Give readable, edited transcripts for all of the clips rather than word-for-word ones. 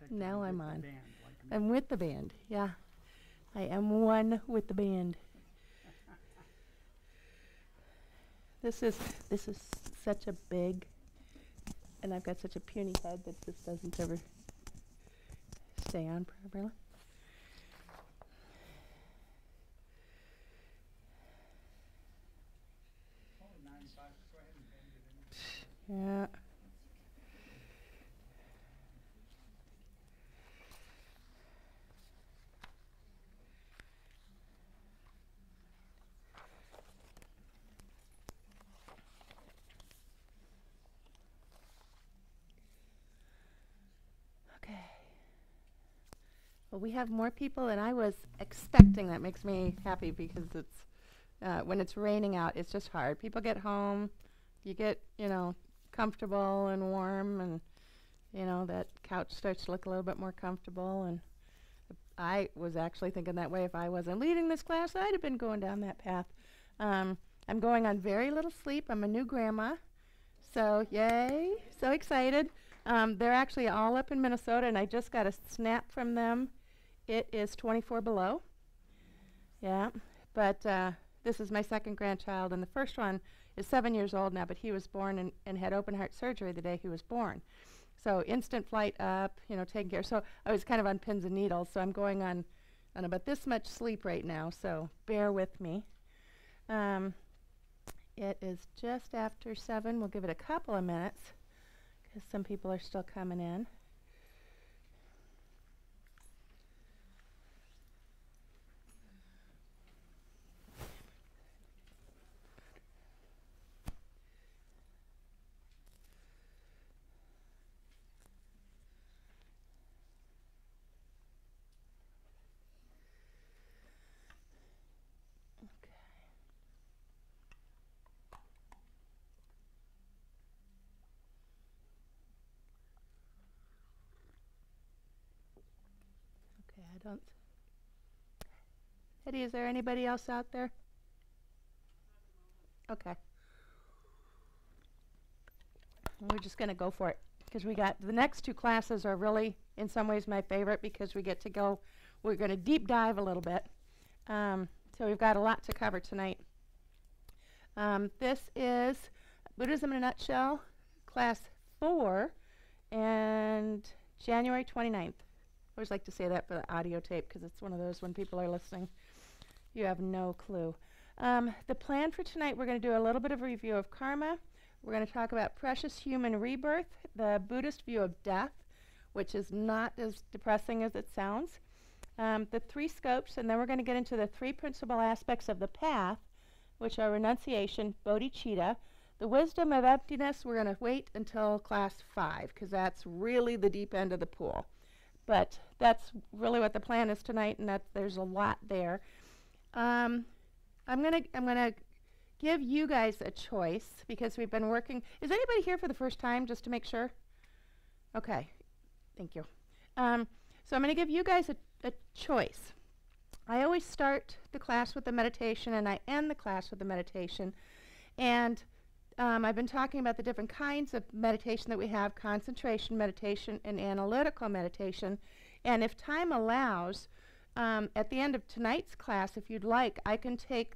Now I'm on. I'm with the band, yeah. I am one with the band. This is such a big, and I've got such a puny head that this doesn't ever stay on properly. Yeah. Okay. Well, we have more people than I was expecting. That makes me happy because it's when it's raining out, it's just hard. People get home, you get, comfortable and warm, and that couch starts to look a little bit more comfortable. And I was actually thinking that way. If I wasn't leading this class, I'd have been going down that path. I'm going on very little sleep. I'm a new grandma, so yay, so excited. They're actually all up in Minnesota, and I just got a snap from them. It is 24 below. Yeah, but this is my second grandchild, and the first one is 7 years old now, but he was born and had open heart surgery the day he was born. So instant flight up, taking care. So I was kind of on pins and needles, so I'm going on about this much sleep right now, so bear with me. It is just after 7. We'll give it a couple of minutes because some people are still coming in. I don't. Eddie, is there anybody else out there? Okay. We're just going to go for it because we got the next two classes are really, in some ways, my favorite because we get to go. We're going to deep dive a little bit. So we've got a lot to cover tonight. This is Buddhism in a Nutshell, Class 4, and January 29th. I always like to say that for the audio tape because it's one of those when people are listening, you have no clue. The plan for tonight, we're going to do a little bit of a review of karma. We're going to talk about precious human rebirth, the Buddhist view of death, which is not as depressing as it sounds, the 3 scopes, and then we're going to get into the 3 principal aspects of the path, which are renunciation, bodhicitta, the wisdom of emptiness. We're going to wait until class 5 because that's really the deep end of the pool. But that's really what the plan is tonight, and there's a lot there. I'm gonna give you guys a choice because we've been working. Is anybody here for the first time, just to make sure? Okay, thank you. So I'm gonna give you guys a choice. I always start the class with the meditation, and I end the class with the meditation. And I've been talking about the different kinds of meditation that we have: concentration meditation and analytical meditation. And if time allows, at the end of tonight's class, if you'd like, I can take,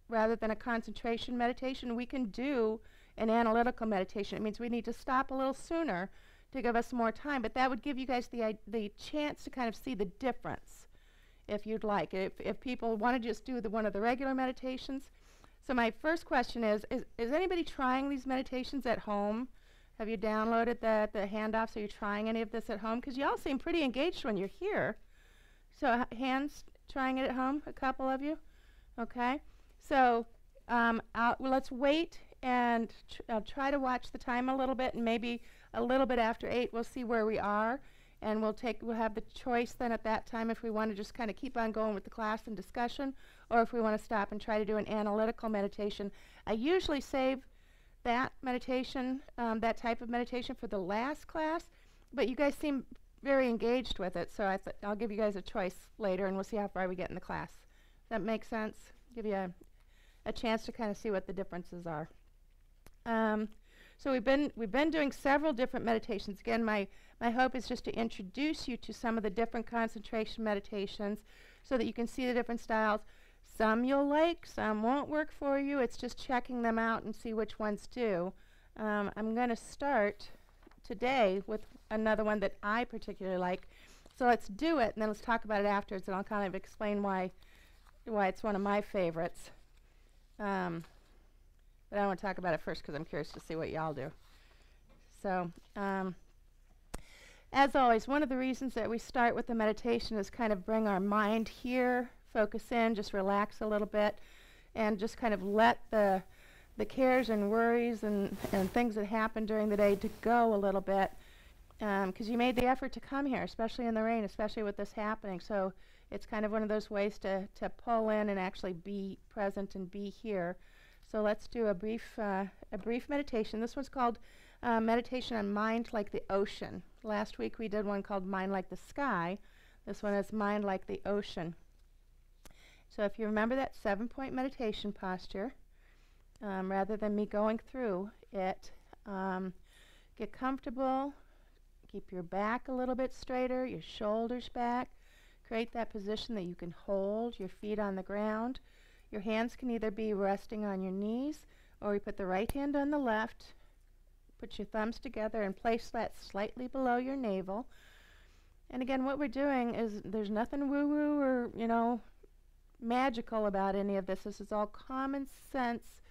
rather than a concentration meditation, we can do an analytical meditation. It means we need to stop a little sooner to give us more time, but that would give you guys the chance to kind of see the difference, if you'd like. If people want to just do one of the regular meditations. So my first question is anybody trying these meditations at home? Have you downloaded the handoffs? Are you trying any of this at home? Because you all seem pretty engaged when you're here. So hands trying it at home, a couple of you? Okay. So well, let's wait and try to watch the time a little bit, and maybe a little bit after 8 we'll see where we are, and we'll have the choice then at that time if we want to just kind of keep on going with the class and discussion, or if we want to stop and try to do an analytical meditation. I usually save that meditation, that type of meditation, for the last class, but you guys seem very engaged with it, so I'll give you guys a choice later, and we'll see how far we get in the class. Does that make sense? Give you a chance to kind of see what the differences are. So we've been doing several different meditations. Again, my hope is just to introduce you to some of the different concentration meditations so that you can see the different styles. Some you'll like, some won't work for you. It's just checking them out and see which ones do. I'm going to start today with another one that I particularly like. So let's do it, and then let's talk about it afterwards, and I'll kind of explain why it's one of my favorites. But I want to talk about it first because I'm curious to see what y'all do. So, as always, one of the reasons that we start with the meditation is kind of bring our mind here, focus in, just relax a little bit, and just kind of let the cares and worries and things that happen during the day to go a little bit. Because you made the effort to come here, especially in the rain, especially with this happening. So it's kind of one of those ways to pull in and actually be present and be here. So let's do a brief meditation. This one's called Meditation on Mind Like the Ocean. Last week we did one called Mind Like the Sky. This one is Mind Like the Ocean. So if you remember that 7-point meditation posture, rather than me going through it, get comfortable. Keep your back a little bit straighter, your shoulders back. Create that position that you can hold your feet on the ground. Your hands can either be resting on your knees, or you put the right hand on the left, put your thumbs together and place that slightly below your navel. And again, what we're doing is there's nothing woo-woo or, magical about any of this. This is all common sense,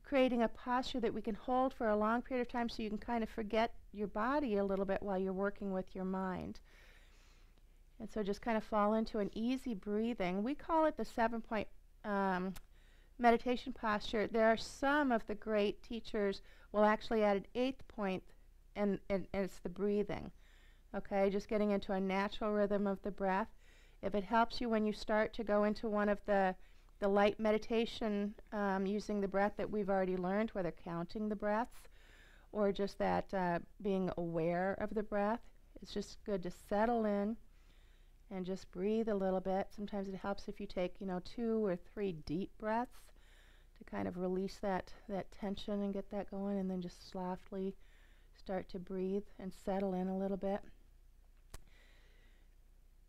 creating a posture that we can hold for a long period of time so you can kind of forget your body a little bit while you're working with your mind. And so just kind of fall into an easy breathing. We call it the 7-point meditation posture. There are some of the great teachers will actually add an 8th point, and it's the breathing. Okay, just getting into a natural rhythm of the breath. If it helps you when you start to go into one of the light meditation using the breath that we've already learned, whether counting the breaths or just that being aware of the breath, it's just good to settle in and just breathe a little bit. Sometimes it helps if you take 2 or 3 deep breaths to kind of release that tension and get that going, and then just softly start to breathe and settle in a little bit.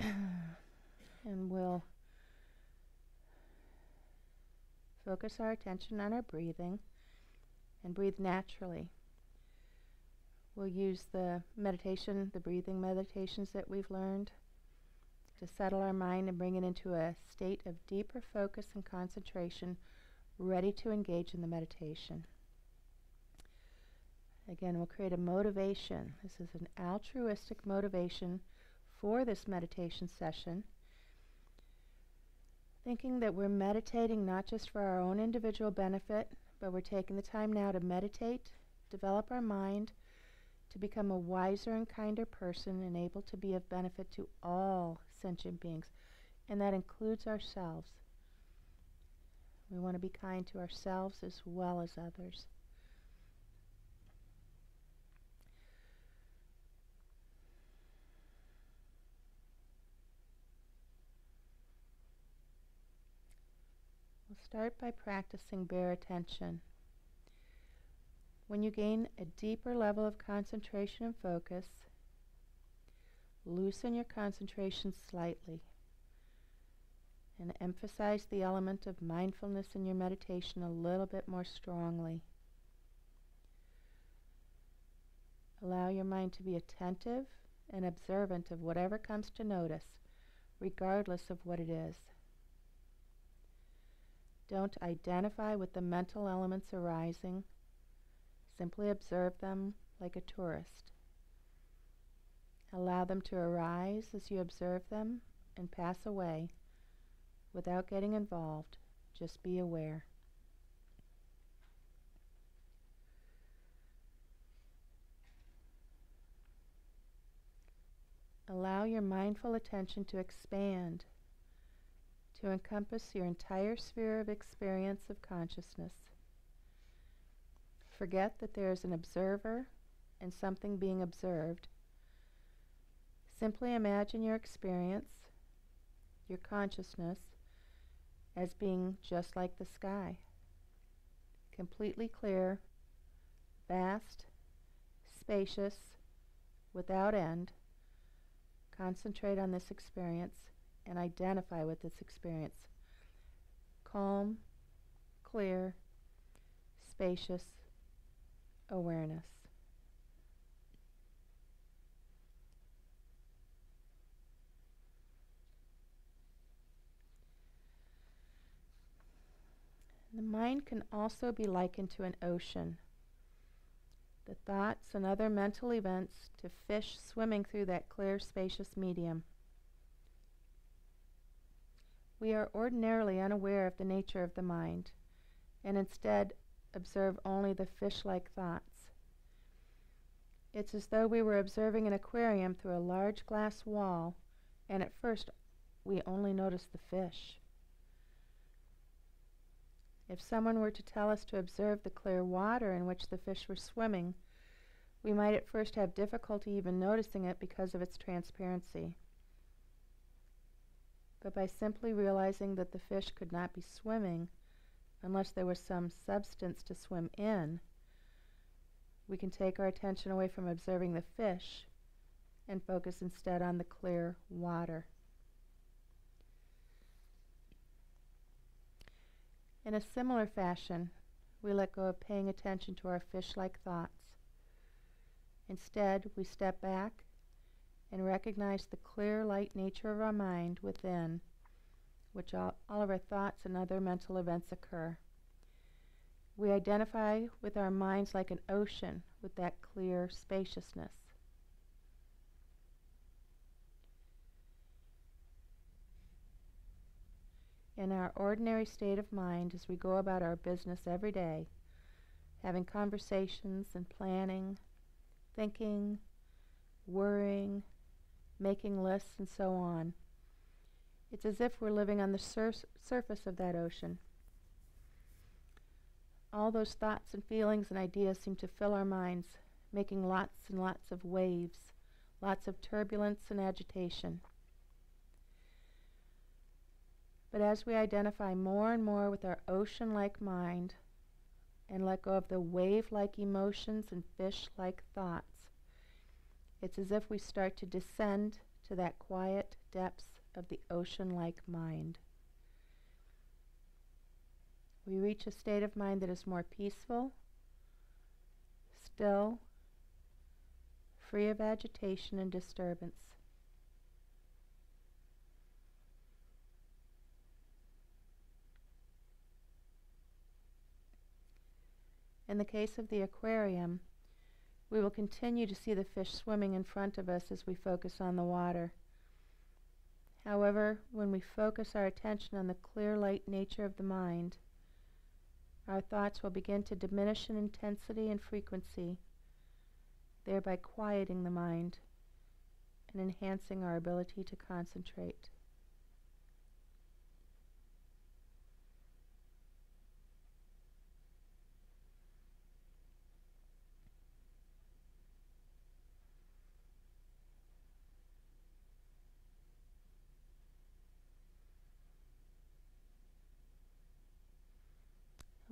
And we'll focus our attention on our breathing and breathe naturally. We'll use the breathing meditations that we've learned to settle our mind and bring it into a state of deeper focus and concentration, ready to engage in the meditation. Again, we'll create a motivation. This is an altruistic motivation for this meditation session, thinking that we're meditating not just for our own individual benefit, but we're taking the time now to meditate, develop our mind, to become a wiser and kinder person and able to be of benefit to all sentient beings, and that includes ourselves. We want to be kind to ourselves as well as others. We'll start by practicing bare attention. When you gain a deeper level of concentration and focus, loosen your concentration slightly and emphasize the element of mindfulness in your meditation a little bit more strongly. Allow your mind to be attentive and observant of whatever comes to notice, regardless of what it is. Don't identify with the mental elements arising. Simply observe them like a tourist. Allow them to arise as you observe them and pass away without getting involved. Just be aware. Allow your mindful attention to expand, to encompass your entire sphere of experience of consciousness. Forget that there is an observer and something being observed. Simply imagine your experience, your consciousness, as being just like the sky, completely clear vast, spacious, without end. Concentrate on this experience and identify with this experience. Calm, clear, spacious awareness. The mind can also be likened to an ocean. The thoughts and other mental events to fish swimming through that clear, spacious medium. We are ordinarily unaware of the nature of the mind, and instead observe only the fish-like thoughts. It's as though we were observing an aquarium through a large glass wall, and at first we only notice the fish. If someone were to tell us to observe the clear water in which the fish were swimming, we might at first have difficulty even noticing it because of its transparency. But by simply realizing that the fish could not be swimming unless there was some substance to swim in, we can take our attention away from observing the fish and focus instead on the clear water. In a similar fashion, we let go of paying attention to our fish-like thoughts. Instead, we step back and recognize the clear, light nature of our mind within, which all of our thoughts and other mental events occur. We identify with our minds like an ocean with that clear spaciousness. In our ordinary state of mind, as we go about our business every day, having conversations and planning, thinking, worrying, making lists, and so on, it's as if we're living on the surface of that ocean. All those thoughts and feelings and ideas seem to fill our minds, making lots and lots of waves, lots of turbulence and agitation. But as we identify more and more with our ocean-like mind and let go of the wave-like emotions and fish-like thoughts, it's as if we start to descend to that quiet depths of the ocean-like mind. We reach a state of mind that is more peaceful, still, free of agitation and disturbance. In the case of the aquarium, we will continue to see the fish swimming in front of us as we focus on the water. However, when we focus our attention on the clear light nature of the mind, our thoughts will begin to diminish in intensity and frequency, thereby quieting the mind and enhancing our ability to concentrate.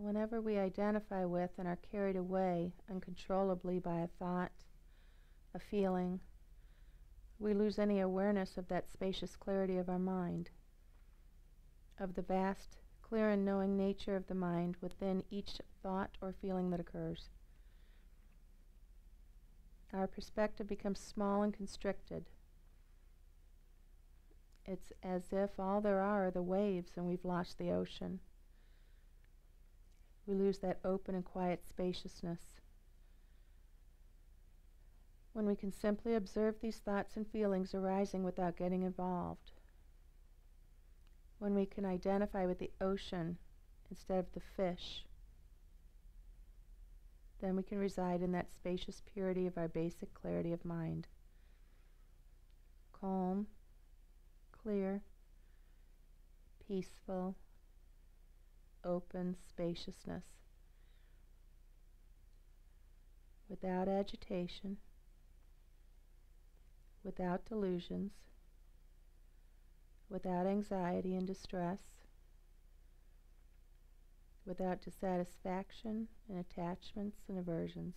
Whenever we identify with and are carried away uncontrollably by a thought, a feeling, we lose any awareness of that spacious clarity of our mind, of the vast, clear and knowing nature of the mind within each thought or feeling that occurs. Our perspective becomes small and constricted. It's as if all there are the waves and we've lost the ocean. We lose that open and quiet spaciousness. When we can simply observe these thoughts and feelings arising without getting involved. When we can identify with the ocean instead of the fish, then we can reside in that spacious purity of our basic clarity of mind. Calm, clear, peaceful, open spaciousness, without agitation, without delusions, without anxiety and distress, without dissatisfaction and attachments and aversions.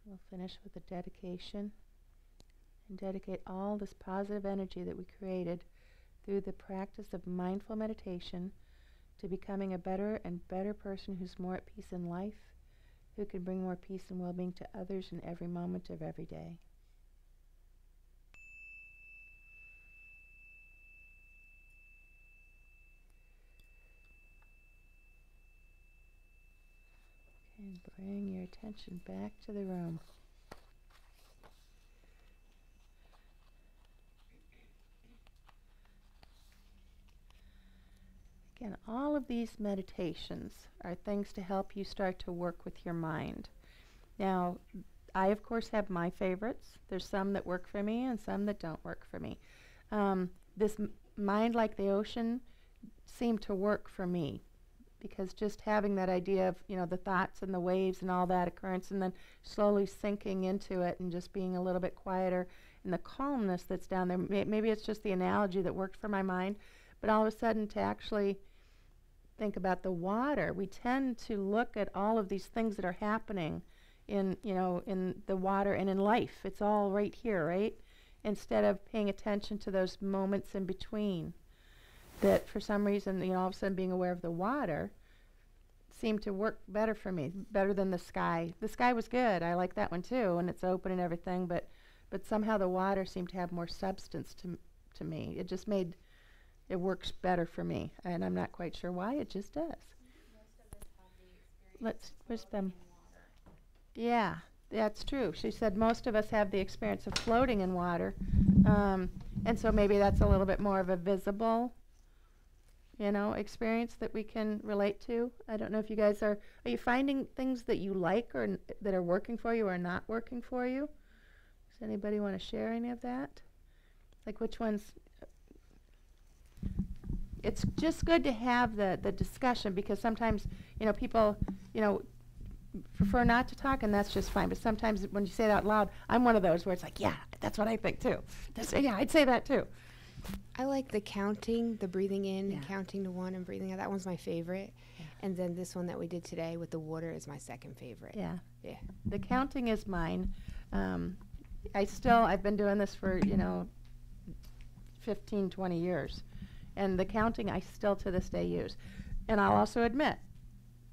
We'll finish with a dedication and dedicate all this positive energy that we created through the practice of mindful meditation to becoming a better and better person who's more at peace in life, who can bring more peace and well-being to others in every moment of every day. Okay, and bring your attention back to the room. Again, all of these meditations are things to help you start to work with your mind. Now, I, of course, have my favorites. There's some that work for me and some that don't work for me. This mind like the ocean seemed to work for me because just having that idea of, the thoughts and the waves and all that occurrence and then slowly sinking into it and just being a little bit quieter and the calmness that's down there. Maybe it's just the analogy that worked for my mind, but all of a sudden to actually think about the water, we tend to look at all of these things that are happening in the water and in life. It's all right here, right? Instead of paying attention to those moments in between. That for some reason, all of a sudden being aware of the water seemed to work better for me, better than the sky. The sky was good. I like that one too, and it's open and everything, but somehow the water seemed to have more substance to me. It just made it works better for me, and I'm not quite sure why. It just does. Most of us have the experience Where's of them? floating in water. Yeah, that's true. She said most of us have the experience of floating in water, and so maybe that's a little bit more of a visible, experience that we can relate to. I don't know if you guys are you finding things that you like or that are working for you or not working for you? Does anybody want to share any of that? Like which ones? It's just good to have the discussion because sometimes, people, prefer not to talk, and that's just fine. But sometimes when you say it out loud, I'm one of those where it's like, yeah, that's what I think too. Yeah, I'd say that too. I like the counting, the breathing in, Yeah. counting to one and breathing out. That one's my favorite. Yeah. And then this one that we did today with the water is my second favorite. Yeah. Yeah. The counting is mine. I've been doing this for, 15, 20 years. And the counting I still to this day use. And I'll also admit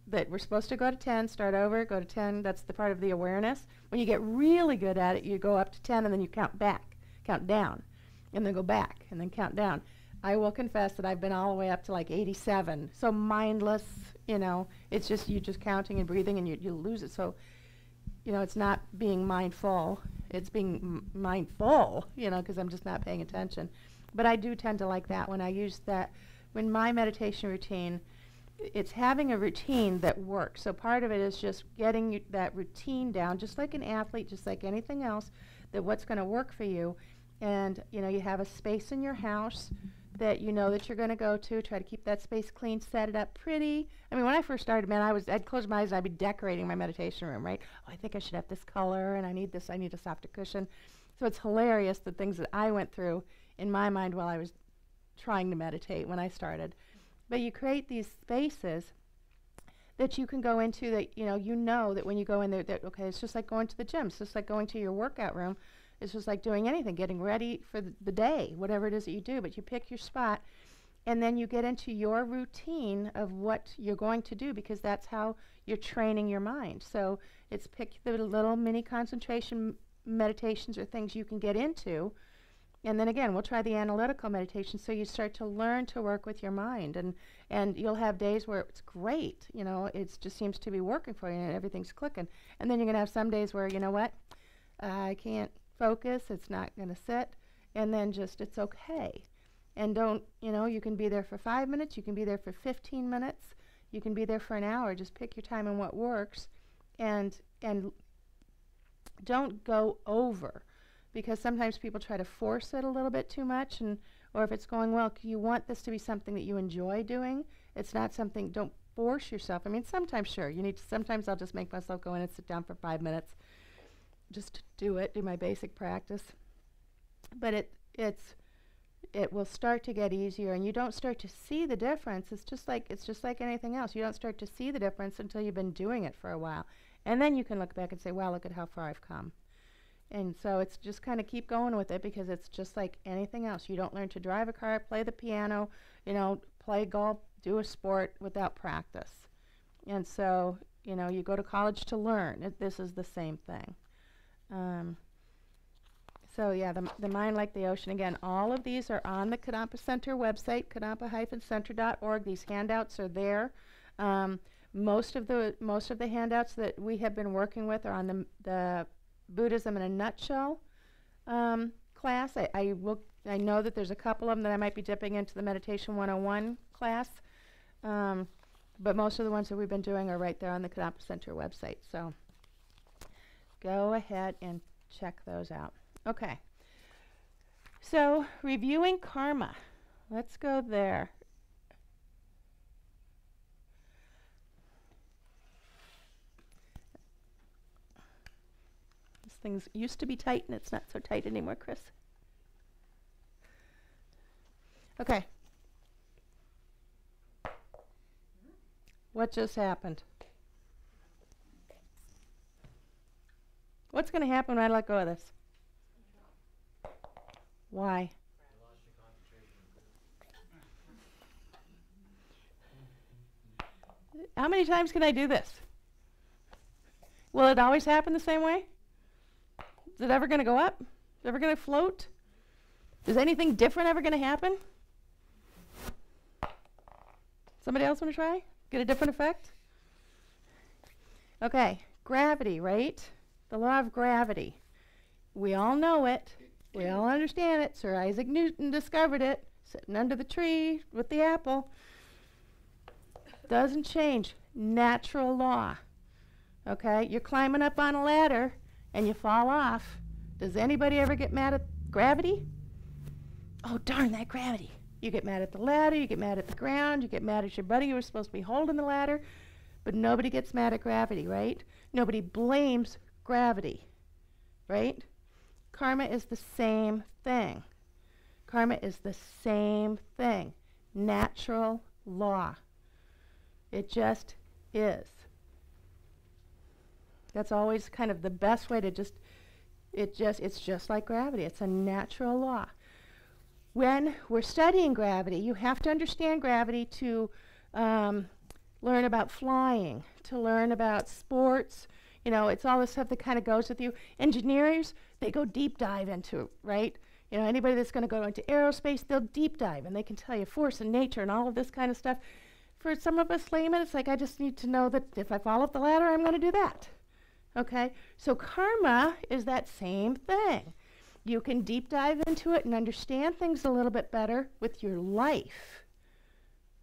that we're supposed to go to 10, start over, go to 10. That's the part of the awareness. When you get really good at it, you go up to 10 and then you count down, and then go back and then count down. I will confess that I've been all the way up to like 87. So mindless, it's just you just counting and breathing and you lose it. So, it's not being mindful. It's being mindful, because I'm just not paying attention. But I do tend to like that when I use that. When my meditation routine, it's having a routine that works. So part of it is just getting that routine down, just like an athlete, just like anything else, that what's going to work for you. And, you have a space in your house that you know that you're going to go to. Try to keep that space clean, set it up pretty. I mean, when I first started, man, I'd close my eyes and I'd be decorating my meditation room, right? Oh, I think I should have this color, and I need a softer cushion. So it's hilarious the things that I went through in my mind while I was trying to meditate when I started. But you create these spaces that you can go into that, that when you go in there, that, okay, it's just like going to the gym. It's just like going to your workout room. It's just like doing anything, getting ready for the day, whatever it is that you do. But you pick your spot, and then you get into your routine of what you're going to do, because that's how you're training your mind. So it's pick the little mini concentration meditations or things you can get into. And then again, we'll try the analytical meditation, so you start to learn to work with your mind. And you'll have days where it's great, you know, it just seems to be working for you and everything's clicking. And then you're going to have some days where, you know what, I can't focus, it's not going to sit, and then just it's okay. And don't, you know, you can be there for 5 minutes, you can be there for 15 minutes, you can be there for an hour. Just pick your time and what works, and don't go over, because sometimes people try to force it a little bit too much, and or if it's going well, you want this to be something that you enjoy doing. It's not something, don't force yourself. I mean, sometimes, sure, you need to, sometimes I'll just make myself go in and sit down for 5 minutes, just to do it, do my basic practice. But it will start to get easier, and you don't start to see the difference. It's just like anything else. You don't start to see the difference until you've been doing it for a while. And then you can look back and say, wow, look at how far I've come. And so it's just kind of keep going with it, because it's just like anything else. You don't learn to drive a car, play the piano, you know, play golf, do a sport without practice. And so, you know, you go to college to learn. This is the same thing. So yeah, the mind like the ocean. Again, all of these are on the Kadampa Center website, kadampa-center.org. These handouts are there. Most of the handouts that we have been working with are on the Buddhism in a Nutshell class. I know that there's a couple of them that I might be dipping into the Meditation 101 class, but most of the ones that we've been doing are right there on the Kadampa Center website. So go ahead and check those out. Okay. So reviewing karma. Let's go there. Things used to be tight, and it's not so tight anymore, Chris. Okay. What just happened? What's going to happen when I let go of this? Why? How many times can I do this? Will it always happen the same way? Is it ever going to go up? Is it ever going to float? Is anything different ever going to happen? Somebody else want to try? Get a different effect? Okay, gravity, right? The law of gravity. We all know it. We all understand it. Sir Isaac Newton discovered it, sitting under the tree with the apple. Doesn't change. Natural law. Okay, you're climbing up on a ladder and you fall off. Does anybody ever get mad at gravity? Oh, darn that gravity. You get mad at the ladder, you get mad at the ground, you get mad at your buddy who was supposed to be holding the ladder, but nobody gets mad at gravity, right? Nobody blames gravity, right? Karma is the same thing. Karma is the same thing. Natural law. It just is. That's always kind of the best way to it's just like gravity. It's a natural law. When we're studying gravity, you have to understand gravity to learn about flying, to learn about sports. You know, it's all the stuff that kind of goes with you. Engineers, they go deep dive into it, right? You know, anybody that's going to go into aerospace, they'll deep dive, and they can tell you force and nature and all of this kind of stuff. For some of us laymen, it's like, I just need to know that if I fall up the ladder, I'm going to do that. Okay? So karma is that same thing. You can deep dive into it and understand things a little bit better with your life.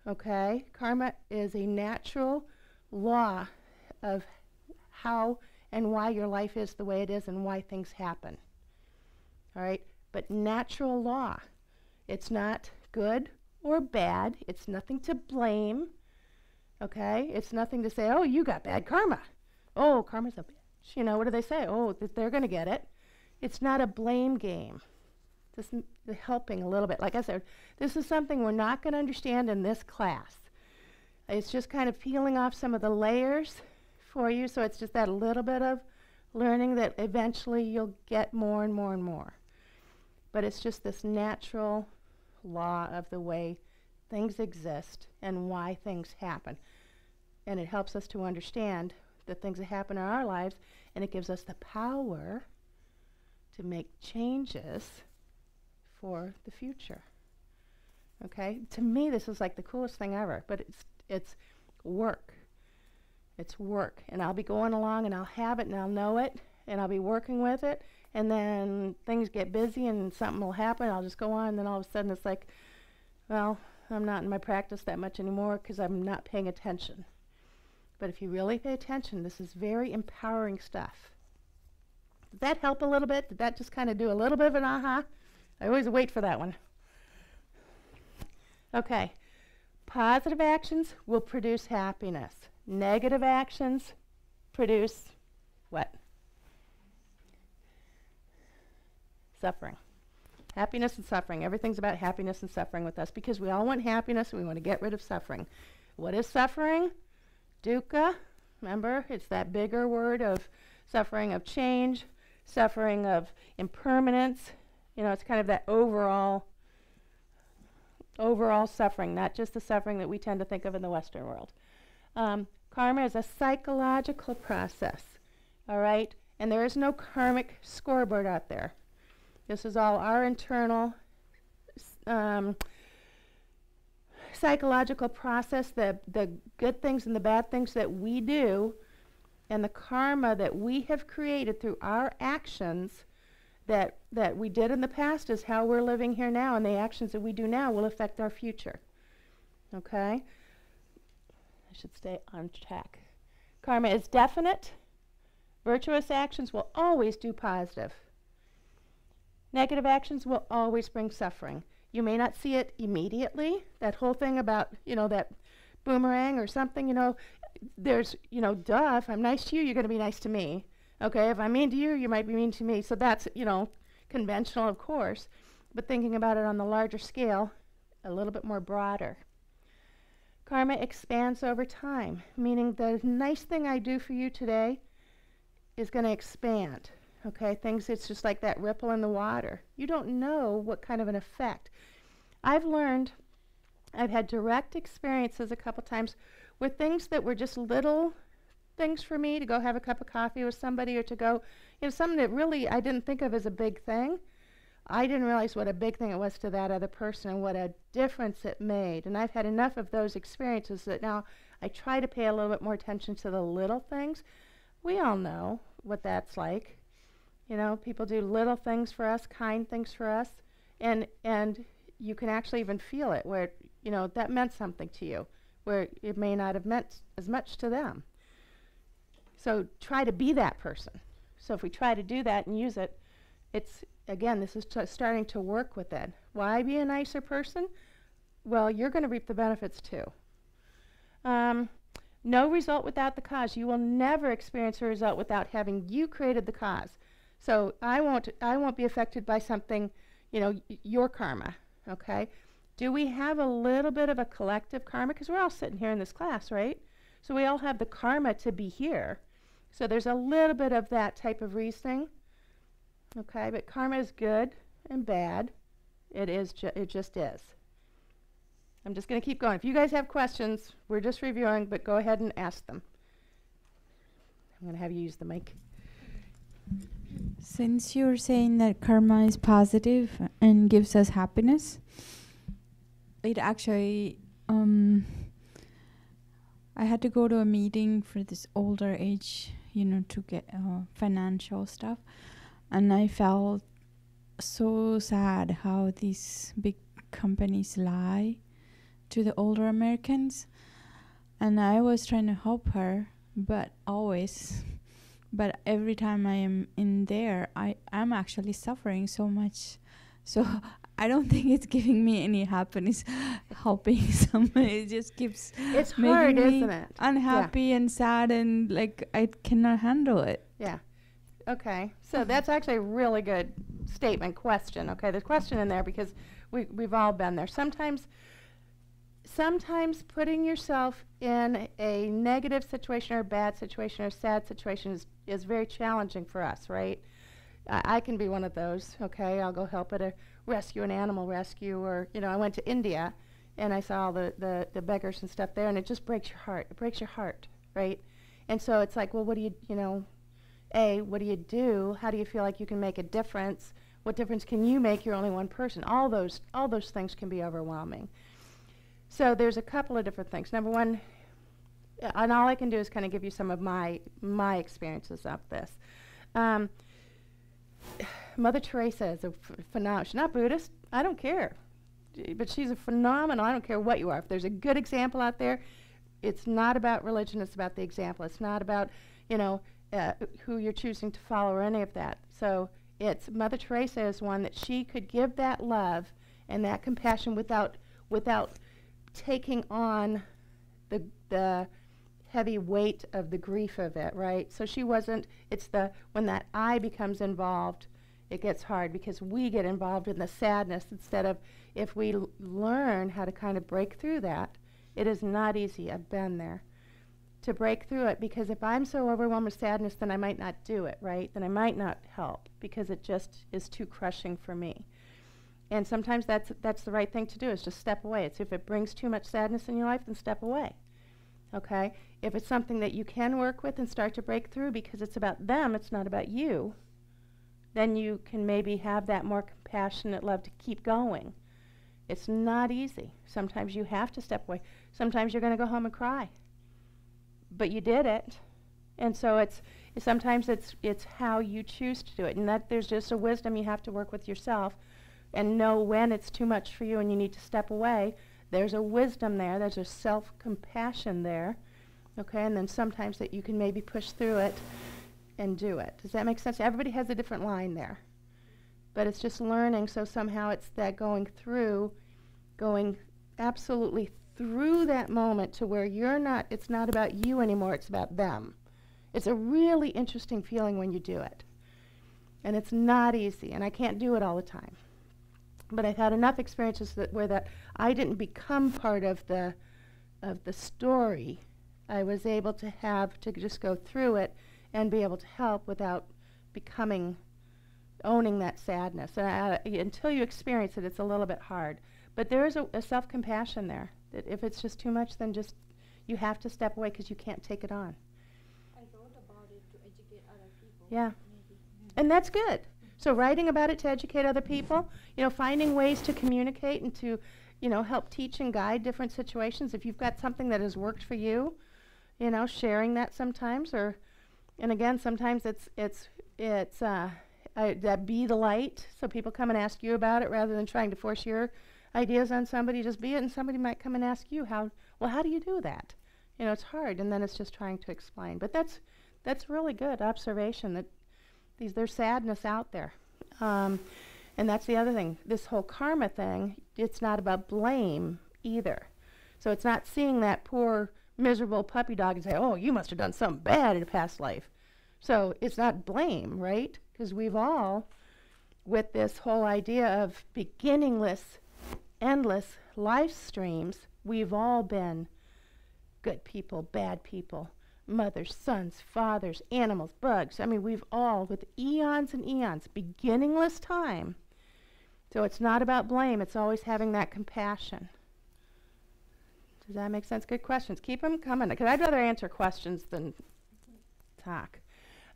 Okay? Karma is a natural law of how and why your life is the way it is and why things happen. All right? But natural law. It's not good or bad. It's nothing to blame. Okay? It's nothing to say, oh, you got bad karma. Oh, karma's a bitch. You know, what do they say? Oh, they're going to get it. It's not a blame game. Just helping a little bit. Like I said, this is something we're not going to understand in this class. It's just kind of peeling off some of the layers for you, so it's just that little bit of learning that eventually you'll get more and more and more. But it's just this natural law of the way things exist and why things happen. And it helps us to understand the things that happen in our lives, and it gives us the power to make changes for the future. Okay? To me, this is like the coolest thing ever, but it's work. It's work. And I'll be going along and I'll have it and I'll know it and I'll be working with it, and then things get busy and something will happen. I'll just go on, and then all of a sudden it's like, well, I'm not in my practice that much anymore because I'm not paying attention. But if you really pay attention, this is very empowering stuff. Did that help a little bit? Did that just kind of do a little bit of an aha? I always wait for that one. Okay. Positive actions will produce happiness. Negative actions produce what? Suffering. Happiness and suffering. Everything's about happiness and suffering with us because we all want happiness and we want to get rid of suffering. What is suffering? Dukkha. Remember, it's that bigger word of suffering of change, suffering of impermanence. You know, it's kind of that overall suffering, not just the suffering that we tend to think of in the Western world. Karma is a psychological process, all right? And there is no karmic scoreboard out there. This is all our internal psychological process, the good things and the bad things that we do, and the karma that we have created through our actions that we did in the past is how we're living here now, and the actions that we do now will affect our future. Okay? I should stay on track. Karma is definite. Virtuous actions will always do positive. Negative actions will always bring suffering. You may not see it immediately. That whole thing about, that boomerang or something, there's, duh, if I'm nice to you, you're going to be nice to me. Okay, if I'm mean to you, you might be mean to me. So that's, conventional, of course. But thinking about it on the larger scale, a little bit more broader. Karma expands over time, meaning the nice thing I do for you today is going to expand. Okay, it's just like that ripple in the water. You don't know what kind of an effect. I've had direct experiences a couple times with things that were just little things for me, to go have a cup of coffee with somebody, or to go, something that really I didn't think of as a big thing. I didn't realize what a big thing it was to that other person and what a difference it made. And I've had enough of those experiences that now I try to pay a little bit more attention to the little things. We all know what that's like. People do little things for us, kind things for us, and you can actually even feel it where, that meant something to you, where it may not have meant as much to them. So try to be that person. So if we try to do that and use it, it's, again, this is starting to work with it. Why be a nicer person? Well, you're going to reap the benefits too. No result without the cause. You will never experience a result without having you created the cause. So I won't be affected by something, your karma, okay? Do we have a little bit of a collective karma? Because we're all sitting here in this class, right? So we all have the karma to be here. So there's a little bit of that type of reasoning, okay? But karma is good and bad. It just is. I'm just going to keep going. If you guys have questions, we're just reviewing, but go ahead and ask them. I'm going to have you use the mic. Since you're saying that karma is positive and gives us happiness, it actually, I had to go to a meeting for this older age, to get financial stuff. And I felt so sad how these big companies lie to the older Americans. And I was trying to help her, but every time I am in there, I'm actually suffering so much. So I don't think it's giving me any happiness helping somebody. It just keeps it's hard, making me isn't it? unhappy and sad, and like I cannot handle it. Yeah. Okay. So that's actually a really good statement question. Okay, there's a question in there because we've all been there. Sometimes sometimes putting yourself in a negative situation or a bad situation or a sad situation is very challenging for us, right? I can be one of those, okay? I'll go help at a rescue, an animal rescue, or, you know, I went to India and I saw all the beggars and stuff there, and it just breaks your heart. It breaks your heart, right? And so it's like, well, what do you, you know, what do you do? How do you feel like you can make a difference? What difference can you make? You're only one person. All those things can be overwhelming. So there's a couple of different things. Number one, and all I can do is kind of give you some of my experiences of this. Mother Teresa is a phenomenal. She's not Buddhist. I don't care. But she's a phenomenal. I don't care what you are. If there's a good example out there, it's not about religion. It's about the example. It's not about, you know, who you're choosing to follow or any of that. So it's Mother Teresa is one that she could give that love and that compassion without taking on the heavy weight of the grief of it, right? So she wasn't, it's when that I becomes involved, it gets hard because we get involved in the sadness instead of, if we learn how to kind of break through that, it is not easy. I've been there. To break through it, because if I'm so overwhelmed with sadness, then I might not do it, right? Then I might not help because it just is too crushing for me. And sometimes that's the right thing to do, is just step away. It's if it brings too much sadness in your life, then step away. Okay? If it's something that you can work with and start to break through because it's about them, it's not about you, then you can maybe have that more compassionate love to keep going. It's not easy. Sometimes you have to step away. Sometimes you're going to go home and cry. But you did it. And so sometimes it's how you choose to do it. And that there's just a wisdom you have to work with yourself and know when it's too much for you and you need to step away. There's a wisdom there. There's a self-compassion there. Okay? And then sometimes that you can maybe push through it and do it. Does that make sense? Everybody has a different line there. But it's just learning, so somehow it's that going absolutely through that moment to where it's not about you anymore, it's about them. It's a really interesting feeling when you do it. And it's not easy, and I can't do it all the time. But I've had enough experiences where I didn't become part of the story. I was able to just go through it and be able to help without owning that sadness. Until you experience it, it's a little bit hard. But there is a self-compassion there, that if it's just too much, then just you have to step away because you can't take it on. I wrote about it to educate other people. Yeah. And that's good. So writing about it to educate other people, finding ways to communicate and to, help teach and guide different situations. If you've got something that has worked for you, sharing that sometimes, and again, sometimes it's that be the light, so people come and ask you about it rather than trying to force your ideas on somebody. Just be it, and somebody might come and ask you how do you do that? It's hard, and then it's just trying to explain. But that's really good observation, that there's sadness out there. And that's the other thing. This whole karma thing, it's not about blame either. So it's not seeing that poor, miserable puppy dog and say, oh, you must have done something bad in a past life. So it's not blame, right? Because we've all, with this whole idea of beginningless, endless life streams, we've all been good people, bad people, mothers, sons, fathers, animals, bugs. I mean, we've all, with eons and eons, beginningless time. So it's not about blame. It's always having that compassion. Does that make sense? Good questions. Keep them coming, because I'd rather answer questions than talk.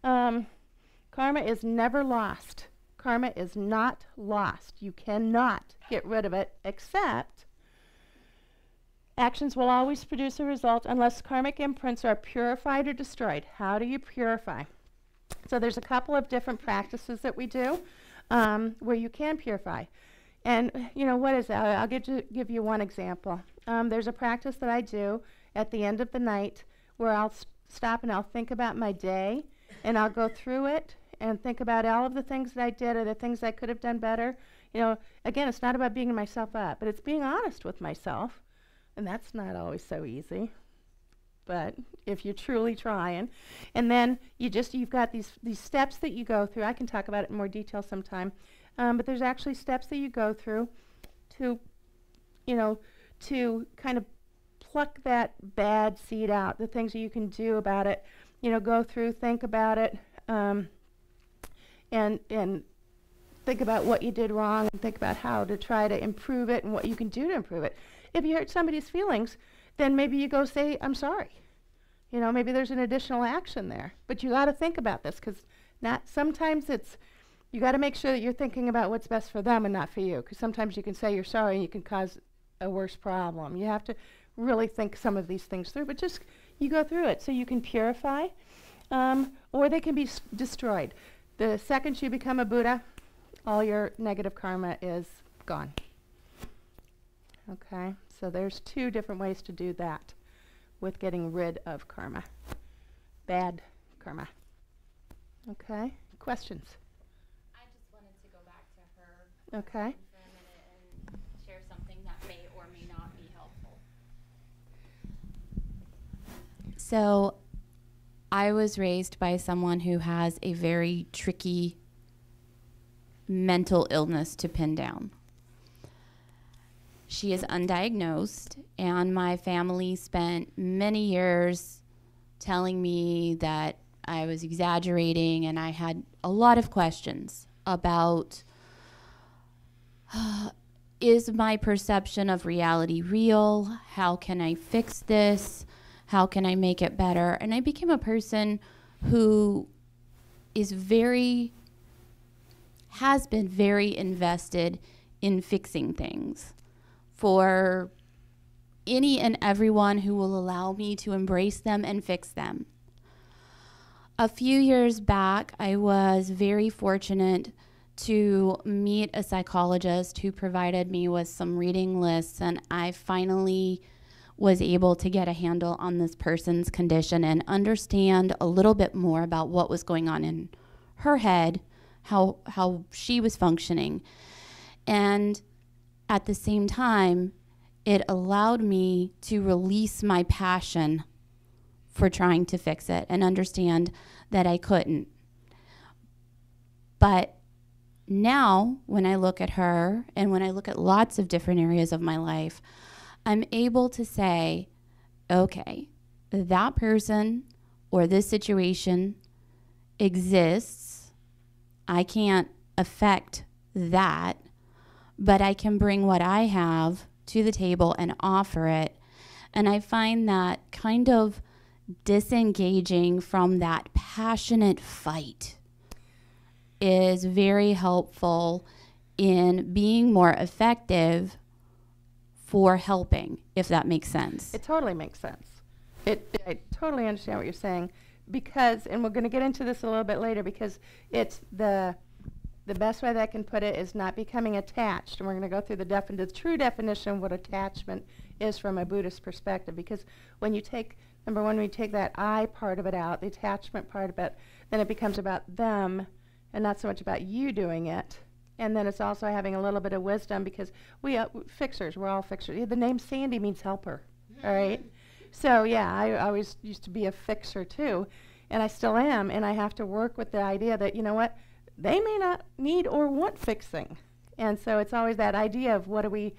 Karma is never lost. Karma is not lost. You cannot get rid of it, except actions will always produce a result unless karmic imprints are purified or destroyed. How do you purify? So there's a couple of different practices that we do where you can purify. And, what is that? I'll give you one example. There's a practice that I do at the end of the night where I'll stop and I'll think about my day, and I'll go through it and think about all of the things that I did or the things I could have done better. Again, it's not about beating myself up, but it's being honest with myself. And that's not always so easy, but if you're truly trying. And then you've got these steps that you go through. I can talk about it in more detail sometime, but there's actually steps that you go through to to kind of pluck that bad seed out, the things that you can do about it. Go through, think about it, and think about what you did wrong, and think about how to try to improve it and what you can do to improve it. If you hurt somebody's feelings, then maybe you go say, I'm sorry. Maybe there's an additional action there. But you got to think about this, because sometimes you got to make sure that you're thinking about what's best for them and not for you, because sometimes you can say you're sorry and you can cause a worse problem. You have to really think some of these things through, but just you go through it so you can purify, or they can be destroyed. The second you become a Buddha, all your negative karma is gone. Okay, so there's 2 different ways to do that with getting rid of karma, bad karma. Okay, questions? I just wanted to go back to her Okay. for a minute and share something that may or may not be helpful. So I was raised by someone who has a very tricky mental illness to pin down. She is undiagnosed, and my family spent many years telling me that I was exaggerating, and I had a lot of questions about is my perception of reality real? How can I fix this? How can I make it better? And I became a person who has been very invested in fixing things for any and everyone who will allow me to embrace them and fix them. A few years back, I was very fortunate to meet a psychologist who provided me with some reading lists, and I finally was able to get a handle on this person's condition and understand a little bit more about what was going on in her head, how she was functioning. And at the same time, it allowed me to release my passion for trying to fix it and understand that I couldn't. But now, when I look at her and when I look at lots of different areas of my life, I'm able to say, okay, that person or this situation exists. I can't affect that, but I can bring what I have to the table and offer it. And I find that kind of disengaging from that passionate fight is very helpful in being more effective for helping, if that makes sense. It totally makes sense. I totally understand what you're saying, because, and we're going to get into this a little bit later, because it's the best way that I can put it is not becoming attached. And we're going to go through the true definition of what attachment is from a Buddhist perspective. Because when you take, number one, when you take that I part of it out, the attachment part of it, then it becomes about them and not so much about you doing it. And then it's also having a little bit of wisdom, because fixers, we're all fixers. Yeah, the name Sandy means helper, all right? So yeah, I always used to be a fixer too, and I still am, and I have to work with the idea that, you know what, they may not need or want fixing. And so it's always that idea of what are we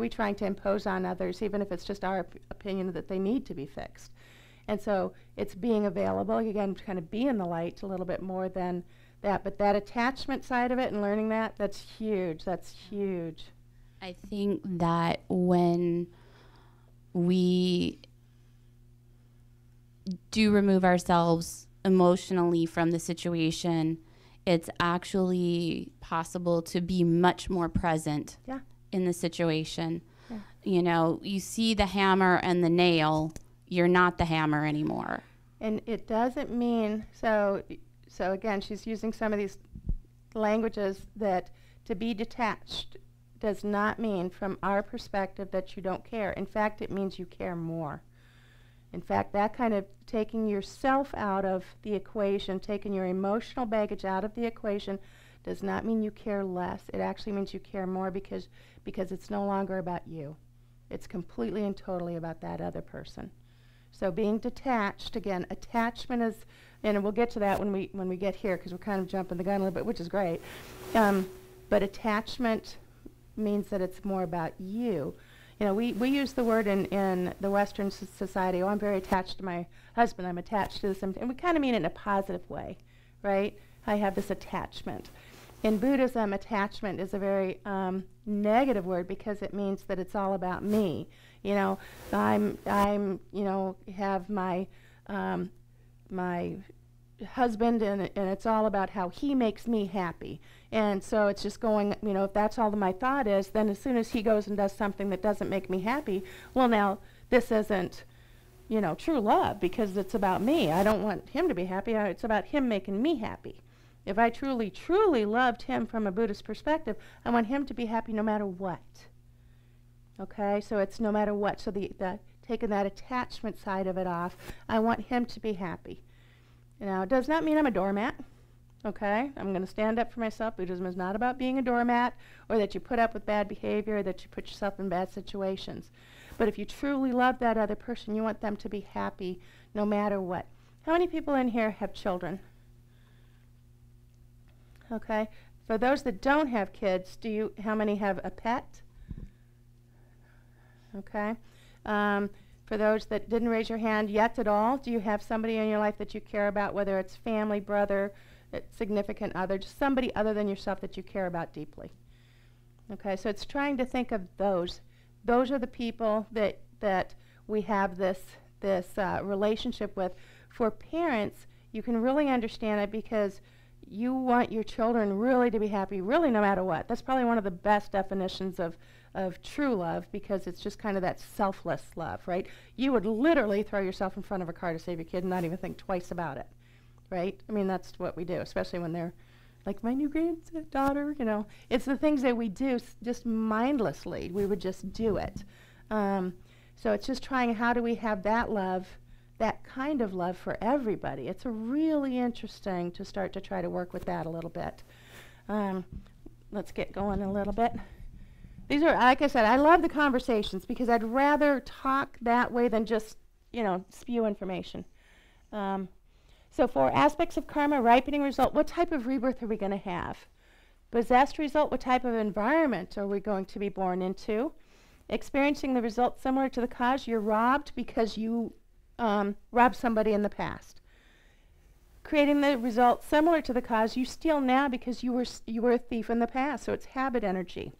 trying to impose on others, even if it's just our opinion that they need to be fixed. And so it's being available, again, kind of be in the light a little bit more than that. But that attachment side of it and learning that's huge. That's huge. I think that when we do remove ourselves emotionally from the situation, it's actually possible to be much more present in the situation. Yeah. You know, you see the hammer and the nail, you're not the hammer anymore. And it doesn't mean, so again, she's using some of these languages that to be detached does not mean, from our perspective, that you don't care. In fact, it means you care more. In fact, that kind of taking yourself out of the equation, taking your emotional baggage out of the equation, does not mean you care less. It actually means you care more, because it's no longer about you. It's completely and totally about that other person. So being detached, again, attachment is, and we'll get to that when we get here, because we're kind of jumping the gun a little bit, which is great. But attachment means that it's more about you. You know, we use the word in the Western society, oh, I'm very attached to my husband, I'm attached to this, and we kind of mean it in a positive way, right? I have this attachment. In Buddhism, attachment is a very negative word because it means that it's all about me. You know, I'm you know, have my my husband, and it's all about how he makes me happy. And so it's just going, you know, if that's all my thought is, then as soon as he goes and does something that doesn't make me happy, well, now this isn't, you know, true love because it's about me. I don't want him to be happy. It's about him making me happy. If I truly, truly loved him from a Buddhist perspective, I want him to be happy no matter what. Okay, so it's no matter what. So the taking that attachment side of it off, I want him to be happy. Now, it does not mean I'm a doormat. Okay, I'm going to stand up for myself. Buddhism is not about being a doormat or that you put up with bad behavior or that you put yourself in bad situations. But if you truly love that other person, you want them to be happy no matter what. How many people in here have children? Okay, for those that don't have kids, how many have a pet? Okay, for those that didn't raise your hand yet at all, do you have somebody in your life that you care about, whether it's family, brother, significant other, just somebody other than yourself that you care about deeply? Okay, so it's trying to think of those. Those are the people that we have this relationship with. For parents, you can really understand it because you want your children really to be happy, really no matter what. That's probably one of the best definitions of true love because it's just kind of that selfless love, right? You would literally throw yourself in front of a car to save your kid and not even think twice about it, right? I mean, that's what we do, especially when they're like my new granddaughter, you know. It's the things that we do just mindlessly. We would just do it. So it's just trying, how do we have that love, that kind of love for everybody? It's really interesting to start to try to work with that a little bit. Let's get going a little bit. These are, like I said, I love the conversations because I'd rather talk that way than just, you know, spew information. So for aspects of karma, ripening result, what type of rebirth are we going to have? Possessed result, what type of environment are we going to be born into? Experiencing the result similar to the cause, you're robbed because you robbed somebody in the past. Creating the result similar to the cause, you steal now because you were a thief in the past, so it's habit energy.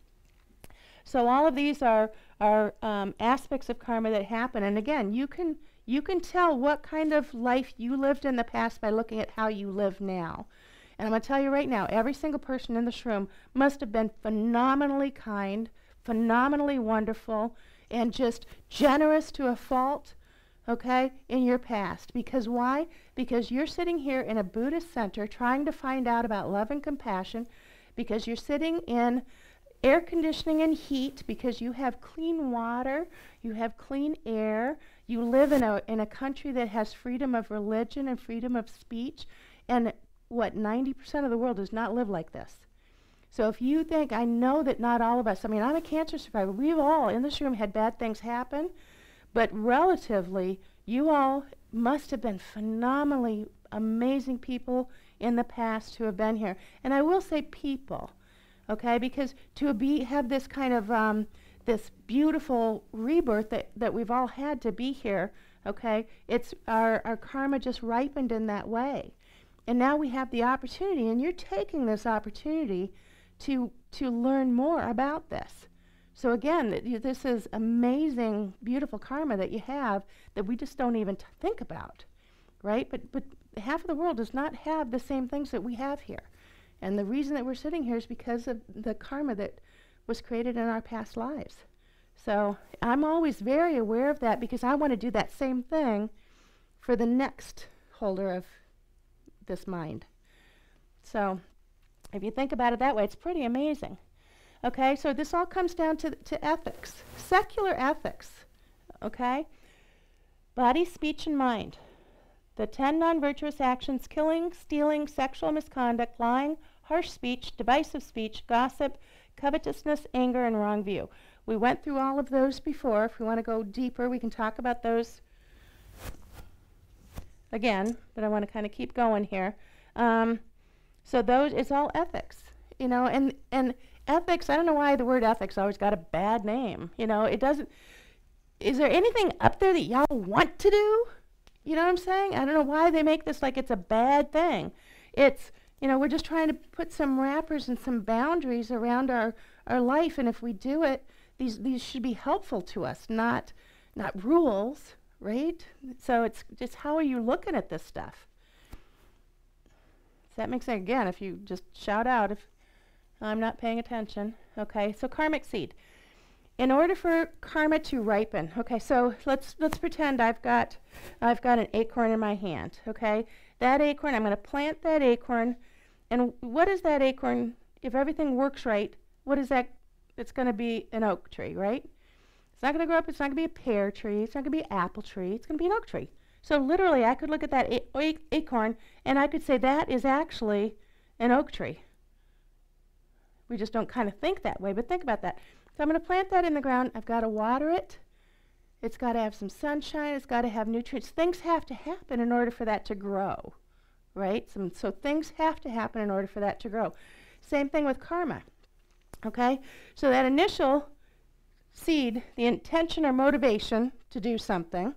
So all of these are aspects of karma that happen, and again, you can tell what kind of life you lived in the past by looking at how you live now. And I'm going to tell you right now, every single person in this room must have been phenomenally kind, phenomenally wonderful, and just generous to a fault, okay, in your past. Because why? Because you're sitting here in a Buddhist center trying to find out about love and compassion, because you're sitting in air conditioning and heat, because you have clean water, you have clean air, you live in a country that has freedom of religion and freedom of speech, and what, 90% of the world does not live like this. So if you think, I know that not all of us, I mean, I'm a cancer survivor, we've all in this room had bad things happen, but relatively, you all must have been phenomenally amazing people in the past who have been here. And I will say people, okay, because to have this kind of this beautiful rebirth that we've all had to be here, okay, it's our karma just ripened in that way. And now we have the opportunity, and you're taking this opportunity to learn more about this. So again, this is amazing, beautiful karma that you have that we just don't even think about, right? But half of the world does not have the same things that we have here. And the reason that we're sitting here is because of the karma that was created in our past lives. So I'm always very aware of that because I want to do that same thing for the next holder of this mind. So if you think about it that way, it's pretty amazing. Okay, so this all comes down to ethics, secular ethics, okay? Body, speech, and mind. The 10 non-virtuous actions: killing, stealing, sexual misconduct, lying, harsh speech, divisive speech, gossip, covetousness, anger, and wrong view. We went through all of those before. If we want to go deeper, we can talk about those again, but I want to kind of keep going here. So those, it's all ethics, you know, and ethics, I don't know why the word ethics always got a bad name. You know, it doesn't, is there anything up there that y'all want to do? You know what I'm saying? I don't know why they make this like it's a bad thing. It's, you know, we're just trying to put some wrappers and some boundaries around our life, and if we do it, these should be helpful to us, not rules, right? So it's just, how are you looking at this stuff? Does that make sense? Again, if you just shout out if I'm not paying attention. Okay, so karmic seed. In order for karma to ripen, okay, so let's pretend I've got an acorn in my hand, okay? That acorn, I'm going to plant that acorn, and what is that acorn, if everything works right, what is that? It's going to be an oak tree, right? It's not going to grow up, it's not going to be a pear tree, it's not going to be an apple tree, it's going to be an oak tree. So literally, I could look at that acorn, and I could say that is actually an oak tree. We just don't kind of think that way, but think about that. So I'm going to plant that in the ground. I've got to water it. It's got to have some sunshine. It's got to have nutrients. Things have to happen in order for that to grow, right? So things have to happen in order for that to grow. Same thing with karma, okay? So that initial seed, the intention or motivation to do something,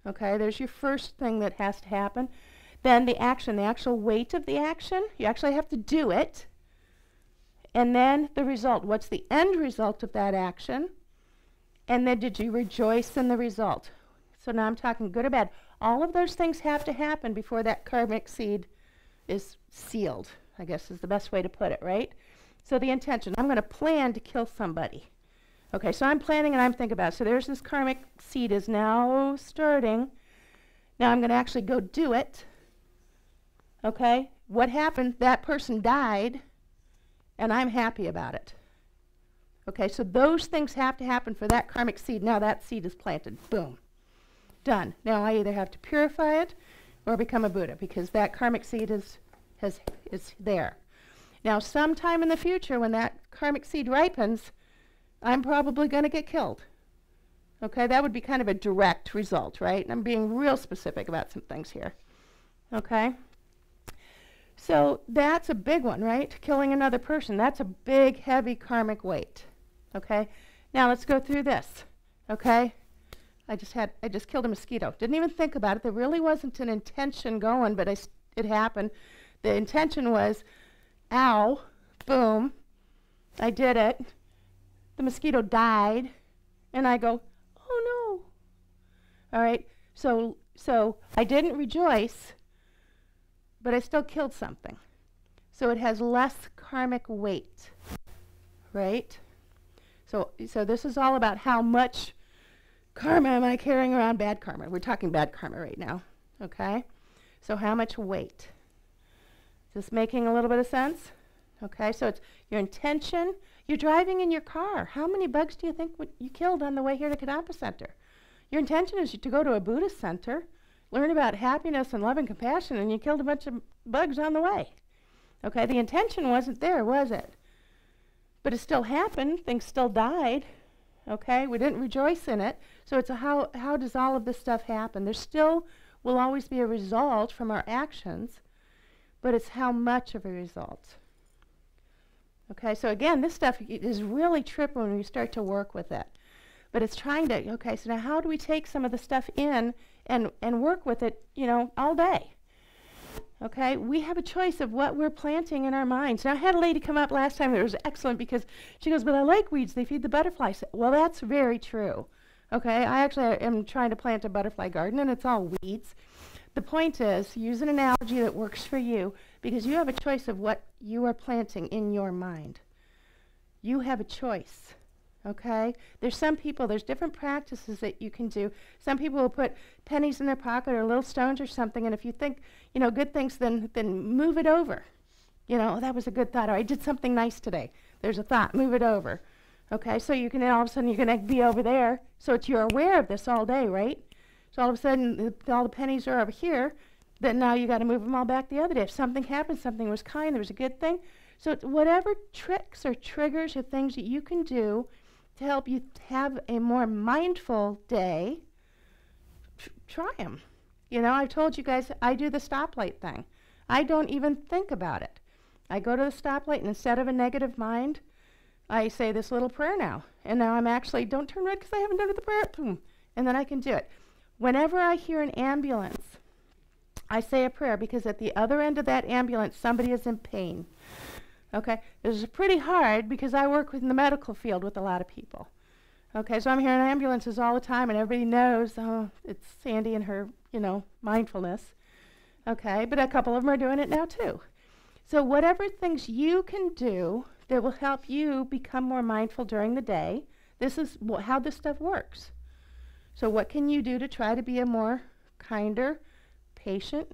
okay, there's your first thing that has to happen. Then the action, the actual weight of the action, you actually have to do it. And then the result, what's the end result of that action? And then did you rejoice in the result? So now I'm talking good or bad. All of those things have to happen before that karmic seed is sealed, I guess is the best way to put it, right? So the intention, I'm going to plan to kill somebody. Okay, so I'm planning and I'm thinking about it. So there's this karmic seed is now starting. Now I'm going to actually go do it. Okay, what happened? That person died. And I'm happy about it. Okay, so those things have to happen for that karmic seed. Now that seed is planted. Boom. Done. Now I either have to purify it or become a Buddha, because that karmic seed is there. Now sometime in the future when that karmic seed ripens, I'm probably going to get killed. Okay, that would be kind of a direct result, right? And I'm being real specific about some things here. Okay? So that's a big one, right? Killing another person. That's a big, heavy karmic weight. Okay? Now let's go through this. Okay? I just killed a mosquito. Didn't even think about it. There really wasn't an intention going, but it happened. The intention was, ow, boom, I did it. The mosquito died, and I go, oh no. All right? So I didn't rejoice, but I still killed something. So it has less karmic weight, right? So this is all about how much karma am I carrying around, bad karma. We're talking bad karma right now, okay? So how much weight? Is this making a little bit of sense? Okay, so it's your intention. You're driving in your car. How many bugs do you think you killed on the way here to Kadampa Center? Your intention is to go to a Buddhist center, learn about happiness and love and compassion, and you killed a bunch of bugs on the way. Okay, the intention wasn't there, was it? But it still happened. Things still died. Okay, we didn't rejoice in it. So it's a how does all of this stuff happen? There still will always be a result from our actions, but it's how much of a result. Okay, so again, this stuff is really trippy when we start to work with it. But it's trying to, okay, so now how do we take some of the stuff in and work with it, you know, all day? Okay, we have a choice of what we're planting in our minds. Now, I had a lady come up last time that was excellent because she goes, but I like weeds, they feed the butterflies. Well, that's very true. Okay, I actually am trying to plant a butterfly garden and it's all weeds. The point is, use an analogy that works for you because you have a choice of what you are planting in your mind. You have a choice. Okay? There's some people, there's different practices that you can do. Some people will put pennies in their pocket or little stones or something, and if you think, you know, good things, then move it over. You know, oh, that was a good thought, or I did something nice today. There's a thought, move it over. Okay, so you can, all of a sudden, you're going to be over there, so you're aware of this all day, right? So all of a sudden, all the pennies are over here, then now you got to move them all back the other day. If something happened, something was kind, there was a good thing. So it's whatever tricks or triggers or things that you can do to help you have a more mindful day, try them. You know, I've told you guys, I do the stoplight thing. I don't even think about it. I go to the stoplight, and instead of a negative mind, I say this little prayer now. And now I'm actually, don't turn red because I haven't done the prayer. Boom. And then I can do it. Whenever I hear an ambulance, I say a prayer because at the other end of that ambulance, somebody is in pain. Okay? This is pretty hard because I work in the medical field with a lot of people. Okay, so I'm hearing ambulances all the time, and everybody knows, oh, it's Sandy and her, mindfulness. Okay, but a couple of them are doing it now too. So whatever things you can do that will help you become more mindful during the day, this is how this stuff works. So what can you do to try to be a more kinder, patient,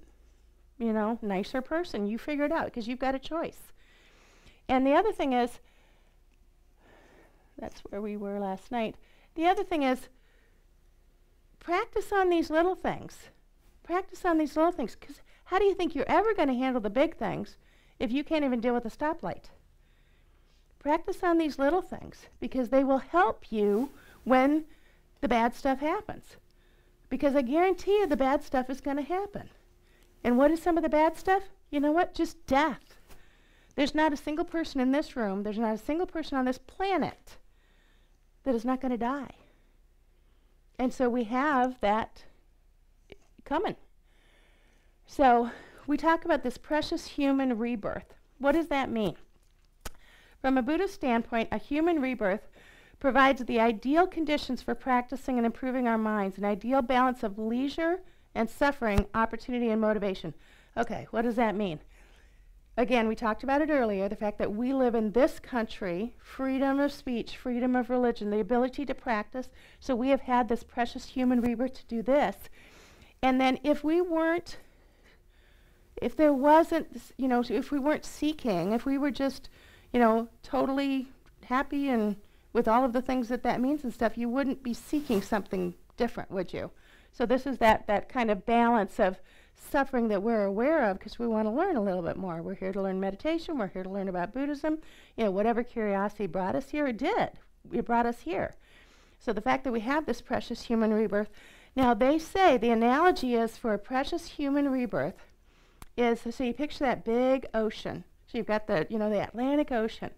nicer person? You figure it out because you've got a choice. And the other thing is, that's where we were last night. The other thing is, practice on these little things. Practice on these little things, because how do you think you're ever going to handle the big things if you can't even deal with a stoplight? Practice on these little things, because they will help you when the bad stuff happens. Because I guarantee you the bad stuff is going to happen. And what is some of the bad stuff? You know what? Just death. There's not a single person in this room, there's not a single person on this planet that is not going to die. And so we have that coming. So we talk about this precious human rebirth. What does that mean? From a Buddhist standpoint, a human rebirth provides the ideal conditions for practicing and improving our minds, an ideal balance of leisure and suffering, opportunity and motivation. Okay, what does that mean? Again, we talked about it earlier, the fact that we live in this country, freedom of speech, freedom of religion, the ability to practice. So we have had this precious human rebirth to do this. And then if we weren't seeking, if we were just, totally happy and with all of the things that means and stuff, you wouldn't be seeking something different, would you? So this is that kind of balance of suffering that we're aware of because we want to learn a little bit more. We're here to learn meditation. We're here to learn about Buddhism. Whatever curiosity brought us here, it did. It brought us here. So the fact that we have this precious human rebirth. Now they say the analogy is for a precious human rebirth is, so you picture that big ocean. So you've got the Atlantic Ocean.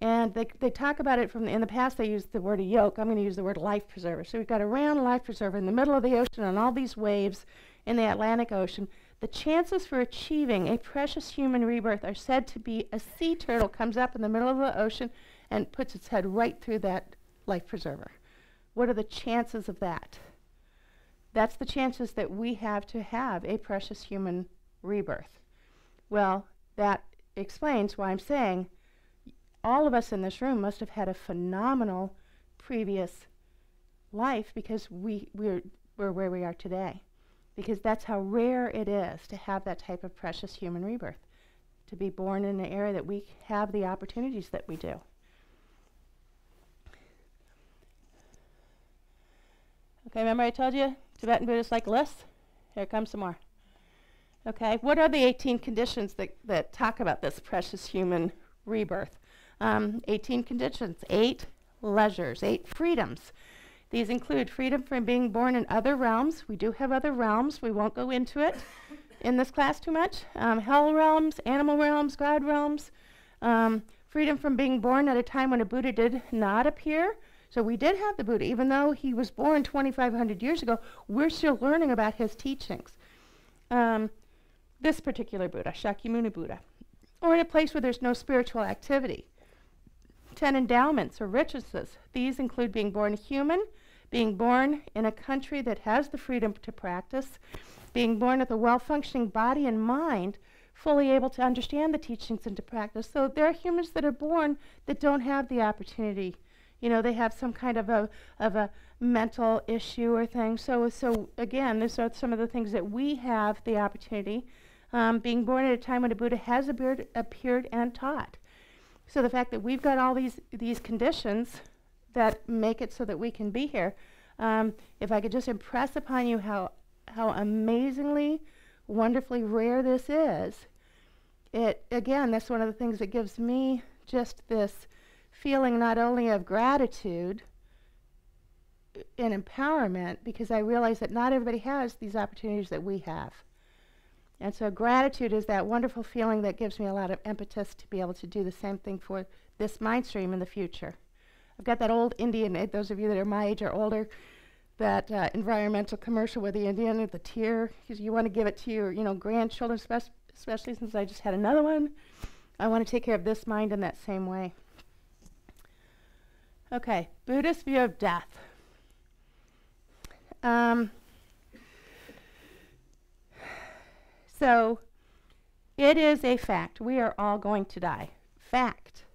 And they talk about it in the past they used the word a yoke. I'm going to use the word life preserver. So we've got a round life preserver in the middle of the ocean and all these waves in the Atlantic Ocean. The chances for achieving a precious human rebirth are said to be a sea turtle comes up in the middle of the ocean and puts its head right through that life preserver. What are the chances of that? That's the chances that we have to have a precious human rebirth. Well, that explains why I'm saying all of us in this room must have had a phenomenal previous life because we're where we are today. Because that's how rare it is to have that type of precious human rebirth, to be born in an era that we have the opportunities that we do. Okay, remember I told you Tibetan Buddhists like lists? Here comes some more. Okay, what are the 18 conditions that talk about this precious human rebirth? 18 conditions, 8 leisures, 8 freedoms. These include freedom from being born in other realms. We do have other realms. We won't go into it in this class too much. Hell realms, animal realms, God realms. Freedom from being born at a time when a Buddha did not appear. So we did have the Buddha. Even though he was born 2,500 years ago, we're still learning about his teachings. This particular Buddha, Shakyamuni Buddha. Or in a place where there's no spiritual activity. 10 endowments or riches. These include being born human, being born in a country that has the freedom to practice, being born with a well-functioning body and mind, fully able to understand the teachings and to practice. So there are humans that are born that don't have the opportunity. They have some kind of a mental issue or thing. So again, these are some of the things that we have the opportunity. Being born at a time when a Buddha has appeared and taught. So the fact that we've got all these conditions that make it so that we can be here, if I could just impress upon you how amazingly, wonderfully rare this is, again, that's one of the things that gives me just this feeling not only of gratitude and empowerment, because I realize that not everybody has these opportunities that we have. And so gratitude is that wonderful feeling that gives me a lot of impetus to be able to do the same thing for this mind stream in the future. I've got that old Indian, those of you that are my age or older, that environmental commercial with the Indian with the tear, because you want to give it to your grandchildren, especially since I just had another one. I want to take care of this mind in that same way. Okay, Buddhist view of death. So it is a fact. We are all going to die. Fact.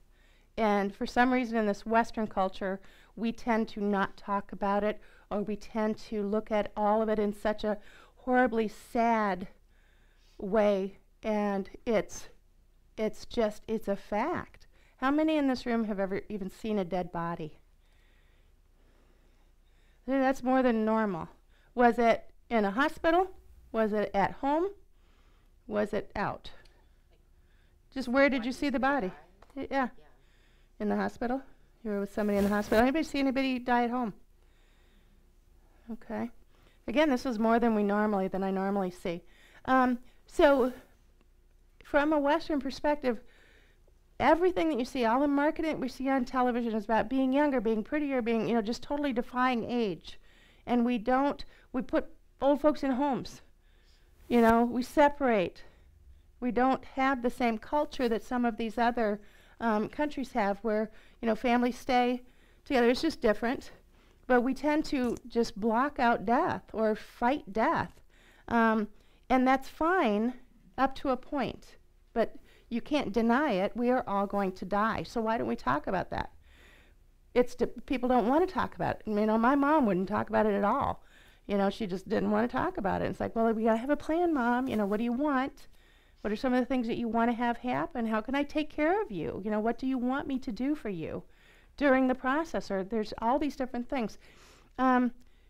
And for some reason in this Western culture, we tend to not talk about it, or we tend to look at all of it in such a horribly sad way, and it's a fact. How many in this room have ever even seen a dead body? That's more than normal. Was it in a hospital? Was it at home? Was it out? Just where did you see the body? Yeah. In the hospital? You were with somebody in the hospital. Anybody see anybody die at home? Okay. Again, this is more than I normally see. So from a Western perspective, everything that you see, all the marketing we see on television is about being younger, being prettier, being, just totally defying age. And we put old folks in homes. We separate. We don't have the same culture that some of these other countries have where, families stay together. It's just different. But we tend to just block out death or fight death. And that's fine up to a point. But you can't deny it. We are all going to die. So why don't we talk about that? People don't want to talk about it. My mom wouldn't talk about it at all. She just didn't want to talk about it. It's like, well, we got to have a plan, Mom. What do you want? What are some of the things that you want to have happen? How can I take care of you? What do you want me to do for you during the process? Or there's all these different things.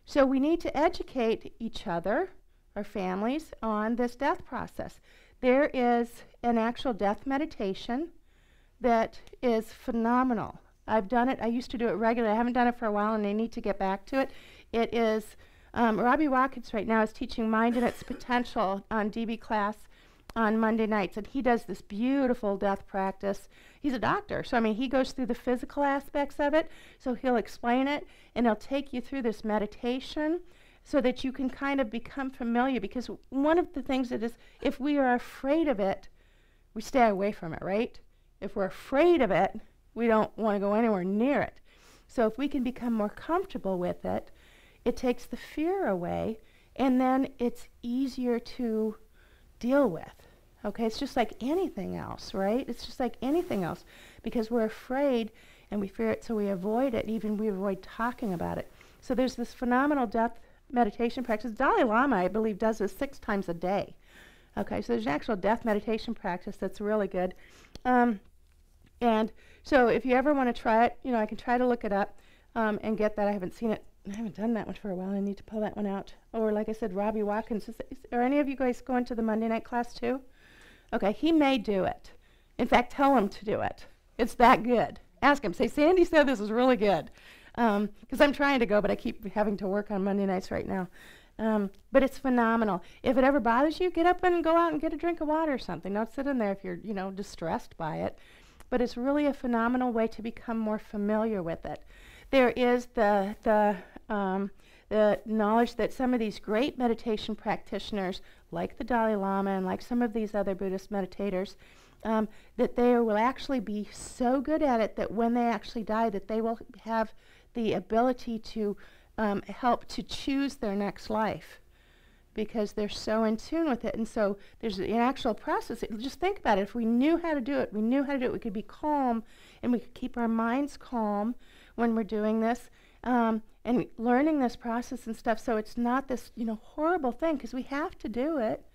So we need to educate each other, our families, on this death process. There is an actual death meditation that is phenomenal. I've done it. I used to do it regularly. I haven't done it for a while, and I need to get back to it. It is, Robbie Watkins right now is teaching Mind and Its Potential on DB class on Monday nights, and he does this beautiful death practice. He's a doctor, so he goes through the physical aspects of it, so he'll explain it, and he'll take you through this meditation so that you can kind of become familiar, because one of the things that is, if we are afraid of it, we stay away from it, right? If we're afraid of it, we don't want to go anywhere near it. So if we can become more comfortable with it, it takes the fear away, and then it's easier to deal with. Okay, it's just like anything else, right? It's just like anything else, because we're afraid and we fear it, so we avoid it, even we avoid talking about it. So there's this phenomenal death meditation practice. Dalai Lama, I believe, does this 6 times a day. Okay, so there's an actual death meditation practice that's really good. And so if you ever want to try it, I can try to look it up and get that. I haven't seen it. I haven't done that one for a while. I need to pull that one out. Or like I said, Robbie Watkins. Are any of you guys going to the Monday night class too? Okay, he may do it. In fact, tell him to do it. It's that good. Ask him. Say, Sandy said this is really good. Because I'm trying to go, but I keep having to work on Monday nights right now. But it's phenomenal. If it ever bothers you, get up and go out and get a drink of water or something. Don't sit in there if you're, distressed by it. But it's really a phenomenal way to become more familiar with it. There is the knowledge that some of these great meditation practitioners, like the Dalai Lama and like some of these other Buddhist meditators, that they will actually be so good at it that when they actually die, that they will have the ability to help to choose their next life, because they're so in tune with it. And so there's an actual process. Just think about it. If we knew how to do it, we could be calm, and we could keep our minds calm when we're doing this, and learning this process and stuff, so it's not this, horrible thing, because we have to do it.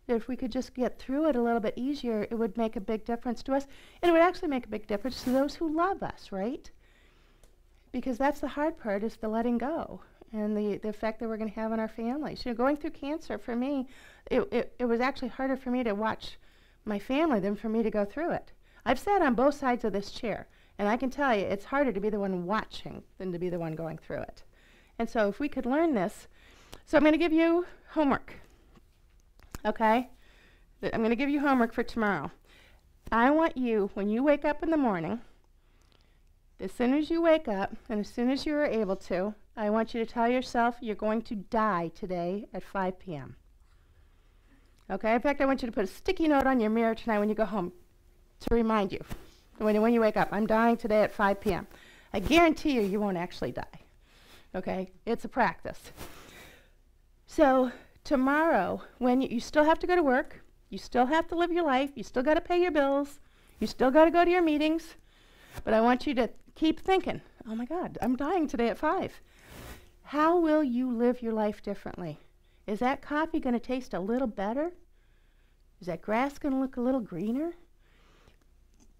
If we could just get through it a little bit easier, it would make a big difference to us, and it would actually make a big difference to those who love us, right? Because that's the hard part, is the letting go and the effect that we're going to have on our families. Going through cancer, for me, it was actually harder for me to watch my family than for me to go through it. I've sat on both sides of this chair, and I can tell you it's harder to be the one watching than to be the one going through it. And so if we could learn this, so I'm going to give you homework, okay? I'm going to give you homework for tomorrow. I want you, when you wake up in the morning, as soon as you wake up and as soon as you are able to, I want you to tell yourself you're going to die today at 5 p.m. Okay? In fact, I want you to put a sticky note on your mirror tonight when you go home to remind you, when you wake up, I'm dying today at 5 p.m. I guarantee you, you won't actually die. Okay? It's a practice. So tomorrow, when you still have to go to work, you still have to live your life, you still got to pay your bills, you still got to go to your meetings, but I want you to keep thinking, oh my God, I'm dying today at 5. How will you live your life differently? Is that coffee going to taste a little better? Is that grass going to look a little greener?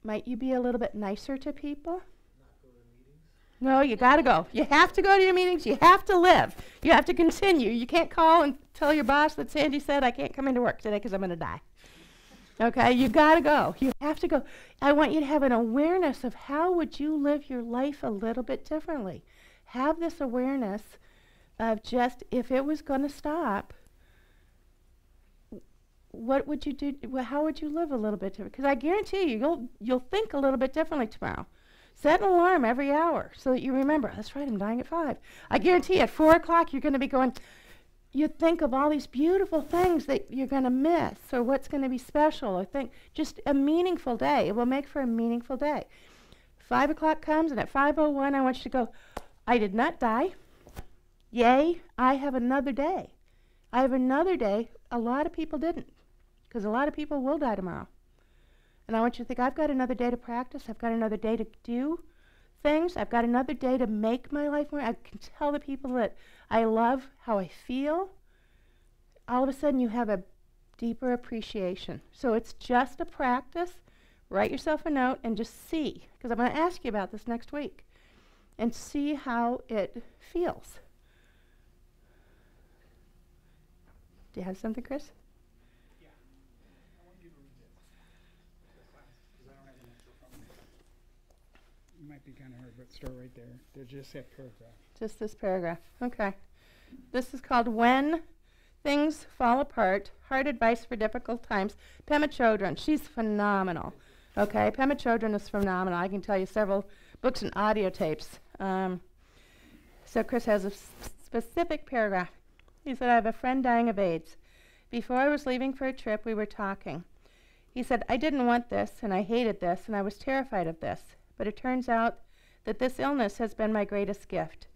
Might you be a little bit nicer to people? Not go to meetings? No, you got to go. You have to go to your meetings. You have to live. You have to continue. You can't call and tell your boss that Sandy said, I can't come into work today because I'm going to die. Okay, you got to go. You have to go. I want you to have an awareness of how would you live your life a little bit differently. Have this awareness of just if it was going to stop, what would you do? How would you live a little bit different? Because I guarantee you'll think a little bit differently tomorrow. Set an alarm every hour so that you remember, that's right, I'm dying at 5. I guarantee at 4 o'clock you're going to be going, you think of all these beautiful things that you're going to miss or what's going to be special or think just a meaningful day. It will make for a meaningful day. 5 o'clock comes and at 5:01 I want you to go, I did not die. Yay, I have another day. I have another day. A lot of people didn't because a lot of people will die tomorrow. And I want you to think, I've got another day to practice. I've got another day to do things. I've got another day to make my life more. I can tell the people that I love how I feel. All of a sudden, you have a deeper appreciation. So it's just a practice. Write yourself a note and just see, because I'm going to ask you about this next week, and see how it feels. Do you have something, Chris? Yeah. I want you to read it. The class, because I don't have an extra phone. It might be kind of hard, but start right there. There's just that paragraph. Just this paragraph. Okay. This is called When Things Fall Apart, Hard Advice for Difficult Times. Pema Chodron, she's phenomenal. Okay, Pema Chodron is phenomenal. I can tell you several books and audio tapes. So Chris has a specific paragraph. He said, I have a friend dying of AIDS. Before I was leaving for a trip, we were talking. He said, I didn't want this, and I hated this, and I was terrified of this. But it turns out that this illness has been my greatest gift.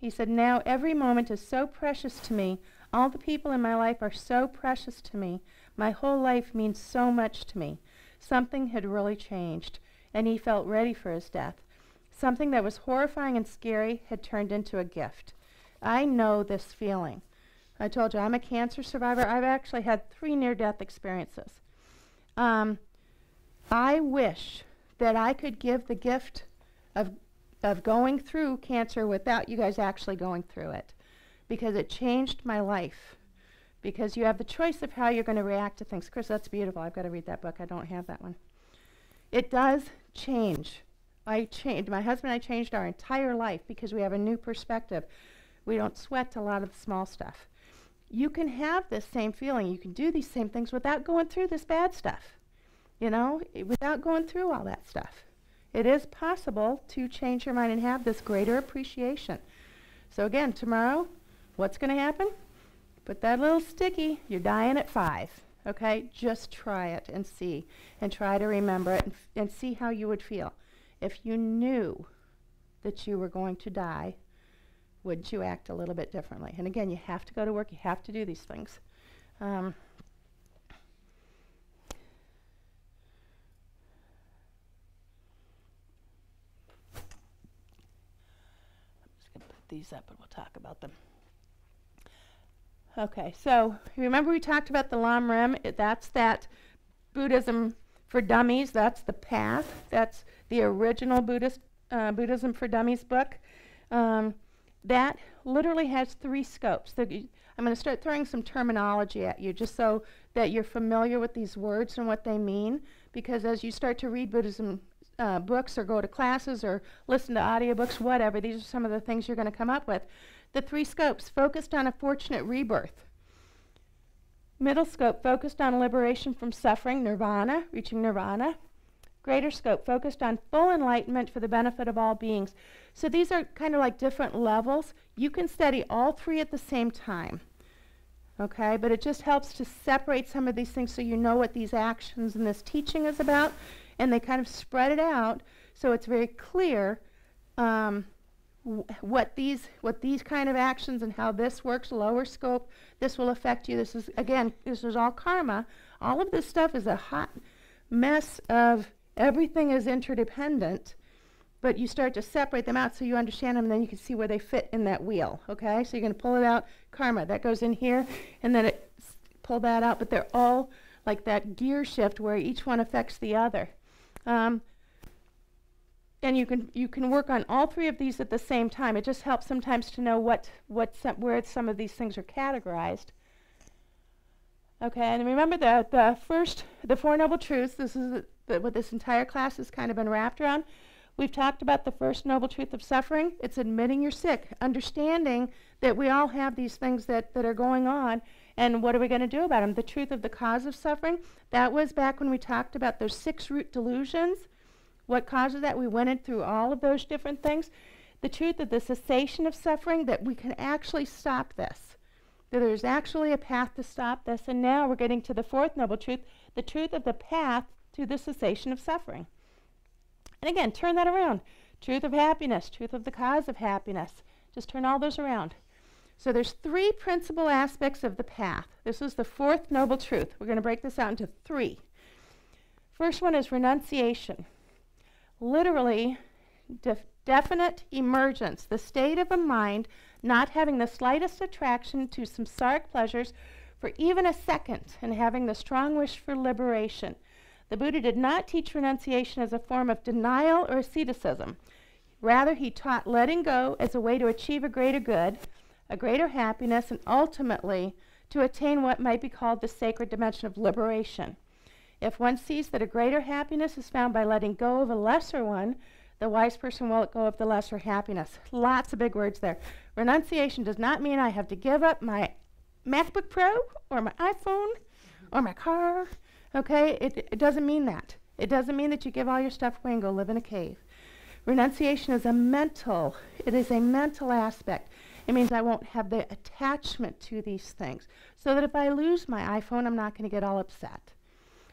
He said, now every moment is so precious to me. All the people in my life are so precious to me. My whole life means so much to me. Something had really changed, and he felt ready for his death. Something that was horrifying and scary had turned into a gift. I know this feeling. I told you, I'm a cancer survivor. I've actually had 3 near-death experiences. I wish that I could give the gift of going through cancer without you guys actually going through it, because it changed my life. Because you have the choice of how you're going to react to things. Chris, that's beautiful. I've got to read that book. I don't have that one. It does change. My husband and I changed our entire life because we have a new perspective. We don't sweat a lot of the small stuff. You can have this same feeling. You can do these same things without going through this bad stuff. You know, without going through all that stuff. It is possible to change your mind and have this greater appreciation. So again, tomorrow, what's going to happen? Put that little sticky, you're dying at 5. Okay? Just try it and see. And try to remember it and see how you would feel. If you knew that you were going to die, would you act a little bit differently? And again, you have to go to work. You have to do these things. I'm just going to put these up and we'll talk about them. Okay, so remember we talked about the Lam Rim? That's that Buddhism for Dummies. That's the path. That's the original Buddhism for Dummies book. That literally has 3 scopes. I'm going to start throwing some terminology at you just so that you're familiar with these words and what they mean, because as you start to read Buddhism books or go to classes or listen to audiobooks, whatever, these are some of the things you're going to come up with. The 3 scopes: focused on a fortunate rebirth. Middle scope focused on liberation from suffering, nirvana, reaching nirvana. Greater scope focused on full enlightenment for the benefit of all beings. So these are kind of like different levels. You can study all three at the same time. Okay, but it just helps to separate some of these things so you know what these actions and this teaching is about, and they kind of spread it out so it's very clear what these kind of actions and how this works, lower scope, this will affect you. This is, again, this is all karma. All of this stuff is a hot mess of everything is interdependent, but you start to separate them out so you understand them, and then you can see where they fit in that wheel, okay? So you're going to pull it out, karma, that goes in here, and then pull that out, but they're all like that gear shift where each one affects the other. And you can work on all three of these at the same time. It just helps sometimes to know where some of these things are categorized. Okay, and remember the Four Noble Truths. This is what this entire class has kind of been wrapped around. We've talked about the first noble truth of suffering. It's admitting you're sick, understanding that we all have these things that are going on, and what are we going to do about them? The truth of the cause of suffering. That was back when we talked about those 6 root delusions. What causes that? We went in through all of those different things. The truth of the cessation of suffering, that we can actually stop this. That there's actually a path to stop this. And now we're getting to the fourth noble truth, the truth of the path to the cessation of suffering. And again, turn that around. Truth of happiness, truth of the cause of happiness. Just turn all those around. So there's 3 principal aspects of the path. This is the fourth noble truth. We're going to break this out into 3. First one is renunciation. Literally, definite emergence, the state of a mind not having the slightest attraction to samsaric pleasures for even a second, and having the strong wish for liberation. The Buddha did not teach renunciation as a form of denial or asceticism. Rather, he taught letting go as a way to achieve a greater good, a greater happiness, and ultimately to attain what might be called the sacred dimension of liberation. If one sees that a greater happiness is found by letting go of a lesser one, the wise person will let go of the lesser happiness. Lots of big words there. Renunciation does not mean I have to give up my MacBook Pro or my iPhone or my car. Okay? It doesn't mean that. It doesn't mean that you give all your stuff away and go live in a cave. Renunciation is a mental aspect. It means I won't have the attachment to these things. So that if I lose my iPhone, I'm not going to get all upset.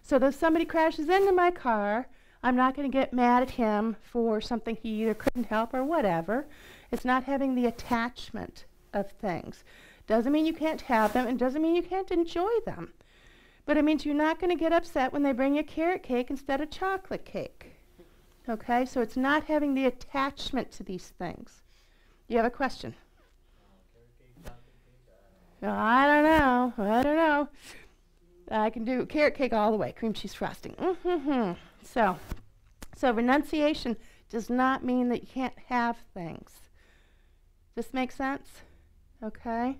So that if somebody crashes into my car, I'm not going to get mad at him for something he either couldn't help or whatever. It's not having the attachment of things. Doesn't mean you can't have them, and doesn't mean you can't enjoy them. But it means you're not going to get upset when they bring you carrot cake instead of chocolate cake. Okay? So it's not having the attachment to these things. You have a question? I don't know. I can do carrot cake all the way, cream cheese frosting. So renunciation does not mean that you can't have things. Does this make sense? Okay.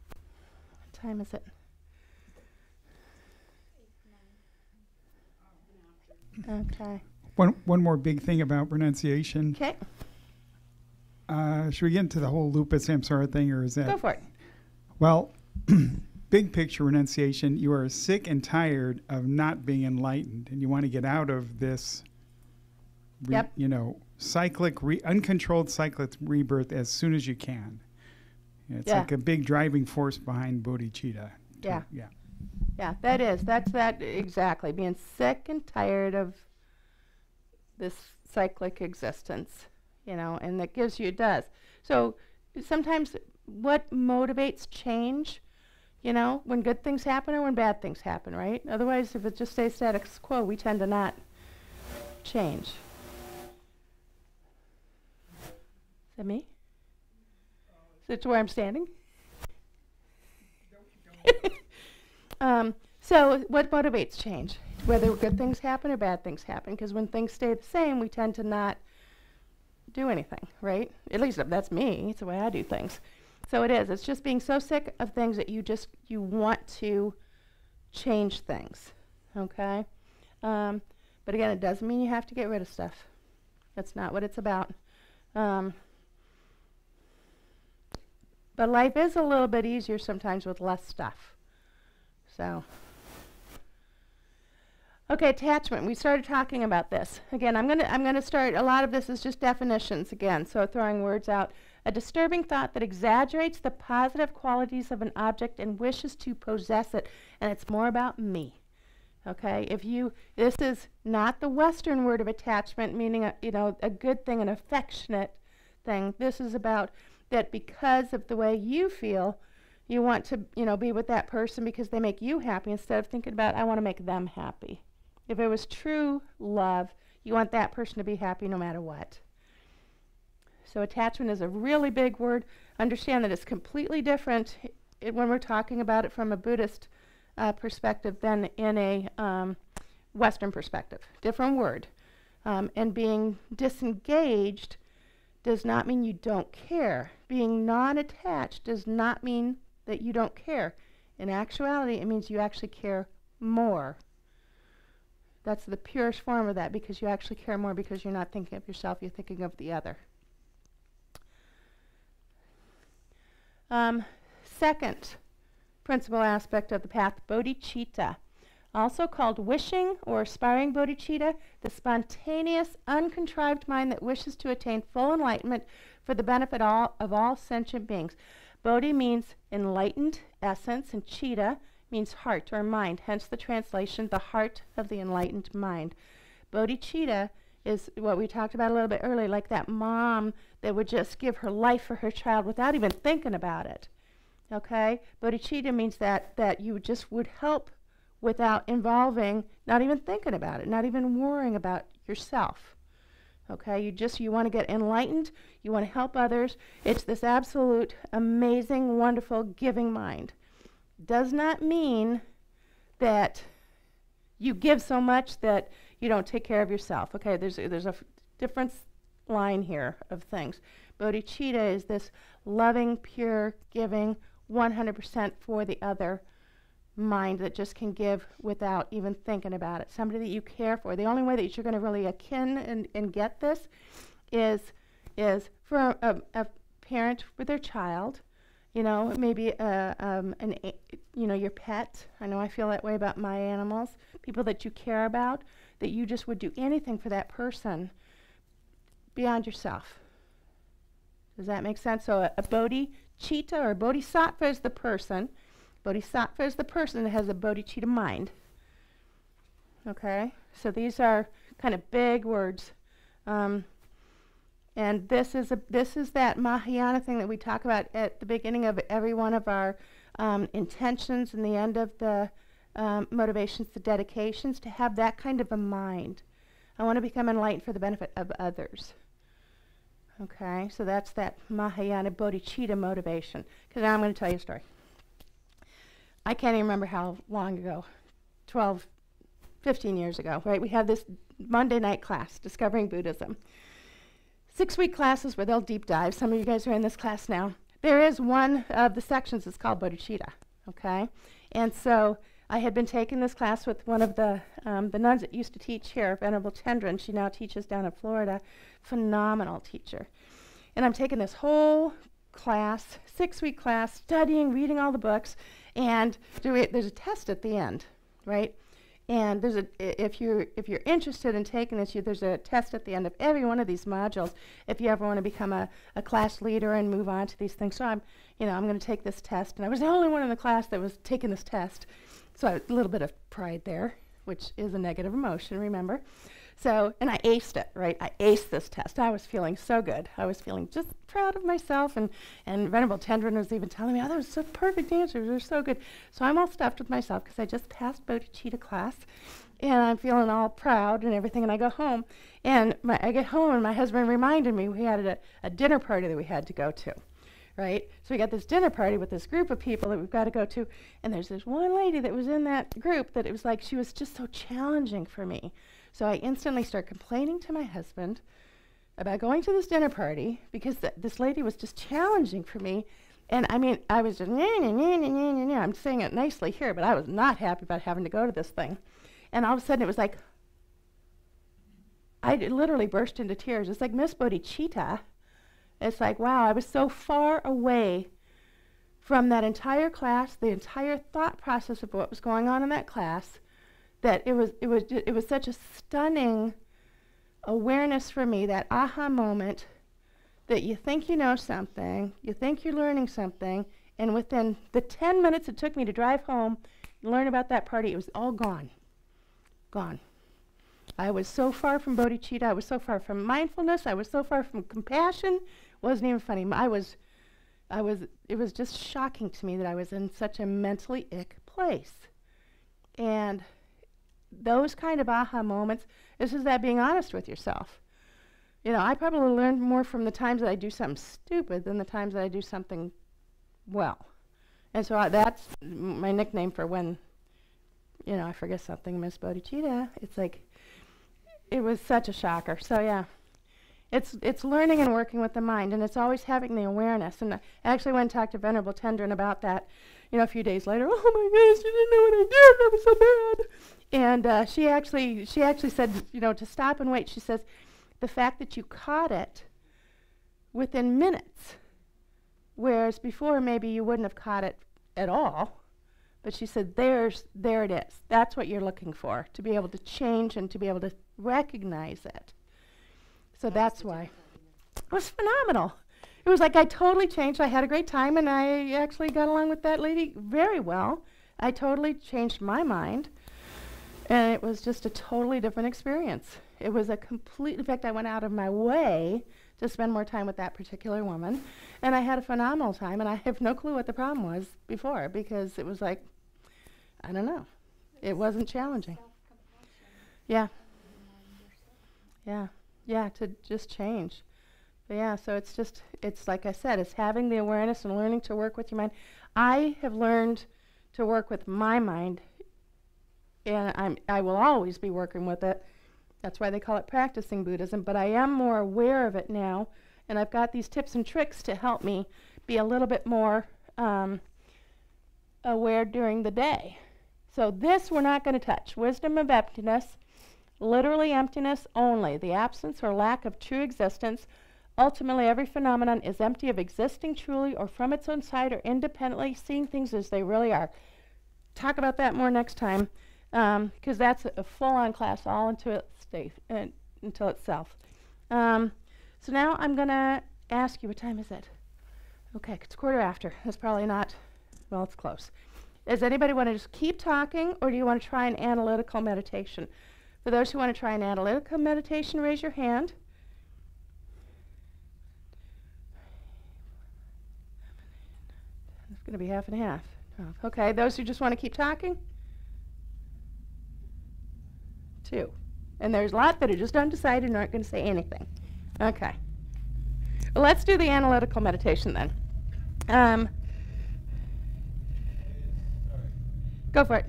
What time is it? Okay. One more big thing about renunciation. Okay. Should we get into the whole lupus samsara thing, or is that? Go for it. Well, big picture renunciation, you are sick and tired of not being enlightened, and you want to get out of this, uncontrolled cyclic rebirth as soon as you can. It's like a big driving force behind bodhicitta. Yeah, that's exactly. Being sick and tired of this cyclic existence, and that gives you, it does. So sometimes what motivates change, when good things happen or when bad things happen, right? Otherwise, if it just stays status quo, we tend to not change. Is that me? Is it to where I'm standing? So what motivates change? Whether good things happen or bad things happen. Because when things stay the same, we tend to not do anything, right? At least that's me. It's the way I do things. So it is. It's just being so sick of things that you want to change things, okay? But again, it doesn't mean you have to get rid of stuff. That's not what it's about. But life is a little bit easier sometimes with less stuff, So, okay, attachment. We started talking about this. Again, I'm gonna start. A lot of this is just definitions again. So throwing words out. A disturbing thought that exaggerates the positive qualities of an object and wishes to possess it, and it's more about me. Okay, this is not the Western word of attachment, meaning a good thing, an affectionate thing. This is about that because of the way you feel, you want to be with that person because they make you happy instead of thinking about I want to make them happy. If it was true love, you want that person to be happy no matter what. So attachment is a really big word. Understand that it's completely different when we're talking about it from a Buddhist perspective than in a Western perspective. Different word. And being disengaged does not mean you don't care. Being non-attached does not mean that you don't care. In actuality, it means you actually care more. That's the purest form of that, because you actually care more because you're not thinking of yourself, you're thinking of the other. Second principal aspect of the path, bodhicitta. Also called wishing or aspiring bodhicitta, the spontaneous, uncontrived mind that wishes to attain full enlightenment for the benefit of all sentient beings. Bodhi means enlightened essence, and citta means heart or mind, hence the translation, the heart of the enlightened mind. Bodhicitta is what we talked about a little bit earlier, like that mom that would just give her life for her child without even thinking about it. Okay? Bodhicitta means that you just would help without involving, not even thinking about it, not even worrying about yourself. Okay? You want to get enlightened, you want to help others. It's this absolute, amazing, wonderful, giving mind. Does not mean that you give so much that you don't take care of yourself. Okay, there's a different line here of things. Bodhicitta is this loving, pure, giving, 100% for the other mind that just can give without even thinking about it. Somebody that you care for. The only way that you're going to really akin and get this is for a parent with their child. Maybe your pet. I know I feel that way about my animals. People that you care about, that you just would do anything for that person beyond yourself. Does that make sense? So a bodhicitta or a bodhisattva is the person. Bodhisattva is the person that has a bodhicitta mind. Okay? So these are kind of big words. And this is that Mahayana thing that we talk about at the beginning of every one of our intentions and the end of the motivations, the dedications, to have that kind of a mind. I want to become enlightened for the benefit of others. Okay, so that's that Mahayana bodhicitta motivation. Because now I'm going to tell you a story. I can't even remember how long ago, 12, 15 years ago, right? We had this Monday night class, Discovering Buddhism. 6-week classes where they'll deep dive. Some of you guys are in this class now. There is one of the sections that's called bodhicitta, okay? And so I had been taking this class with one of the nuns that used to teach here, Venerable Tendran. She now teaches down in Florida. Phenomenal teacher. And I'm taking this whole class, 6-week class, studying, reading all the books, and there's a test at the end, right? And if you're interested in taking this, there's a test at the end of every one of these modules if you ever want to become a class leader and move on to these things. So I'm going to take this test, and I was the only one in the class that was taking this test. So a little bit of pride there, which is a negative emotion, remember? So, and I aced it, right? I aced this test. I was feeling so good. I was feeling just proud of myself, and Venerable Tendran was even telling me, oh, that was so perfect answers. They're so good. So I'm all stuffed with myself because I just passed bodhicitta class, and I'm feeling all proud and everything, and I go home, and I get home, and my husband reminded me we had a dinner party that we had to go to. Right? So we got this dinner party with this group of people that we've got to go to, and there's this one lady that was in that group that it was like she was just so challenging for me. So I instantly start complaining to my husband about going to this dinner party because this lady was just challenging for me. And I mean, I was just, I'm saying it nicely here, but I was not happy about having to go to this thing. And all of a sudden it was like, I literally burst into tears. It's like, Miss Bodhicitta, it's like, wow, I was so far away from that entire class, the entire thought process of what was going on in that class, that it was such a stunning awareness for me, that aha moment, that you think you know something, you think you're learning something, and within the 10 minutes it took me to drive home and learn about that party, it was all gone. Gone. I was so far from bodhicitta, I was so far from mindfulness, I was so far from compassion, wasn't even funny. It was just shocking to me that I was in such a mentally ick place. And those kind of aha moments, this is that being honest with yourself. You know, I probably learned more from the times that I do something stupid than the times that I do something well. And so that's my nickname for when, you know, I forget something, Miss Bodhicitta. It's like, it was such a shocker. So yeah, it's learning and working with the mind, and it's always having the awareness. And I actually went and talked to Venerable Tendrin about that, you know, a few days later. Oh my goodness, you didn't know what I did. That was so bad. And she actually said, you know, to stop and wait. She says, the fact that you caught it within minutes, whereas before maybe you wouldn't have caught it at all. But she said, there it is. That's what you're looking for, to be able to change and to be able to recognize it. So that's why. It was phenomenal. It was like I totally changed. I had a great time, and I actually got along with that lady very well. I totally changed my mind, and it was just a totally different experience. It was a complete, in fact, I went out of my way to spend more time with that particular woman, and I had a phenomenal time, and I have no clue what the problem was before, because it was like, I don't know. It wasn't challenging. Yeah. Yeah. Yeah, to just change. But yeah, so it's like I said, it's having the awareness and learning to work with your mind. I have learned to work with my mind, and I will always be working with it. That's why they call it practicing Buddhism, but I am more aware of it now, and I've got these tips and tricks to help me be a little bit more aware during the day. So this we're not going to touch. Wisdom of emptiness, literally emptiness only, the absence or lack of true existence. Ultimately, every phenomenon is empty of existing truly or from its own side or independently, seeing things as they really are. Talk about that more next time, because that's a full-on class all until itself. So now I'm going to ask you, what time is it? Okay, it's 1:15. That's probably not, well, it's close. Does anybody want to just keep talking, or do you want to try an analytical meditation? For those who want to try an analytical meditation, raise your hand. It's going to be half and half. Okay, those who just want to keep talking? 2. And there's a lot that are just undecided and aren't going to say anything. Okay. Well, let's do the analytical meditation then. Go for it.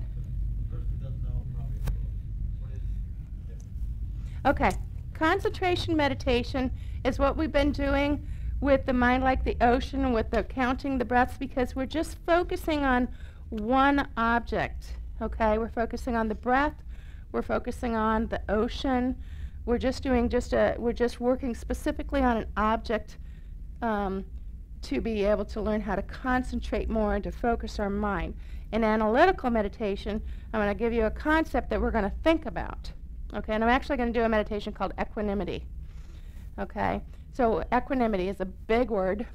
Okay. Concentration meditation is what we've been doing with the mind like the ocean, with the counting the breaths, because we're just focusing on one object. Okay? We're focusing on the breath. We're focusing on the ocean. We're just doing we're just working specifically on an object to be able to learn how to concentrate more and to focus our mind. In analytical meditation, I'm going to give you a concept that we're going to think about. Okay, and I'm actually going to do a meditation called equanimity. Okay, so equanimity is a big word,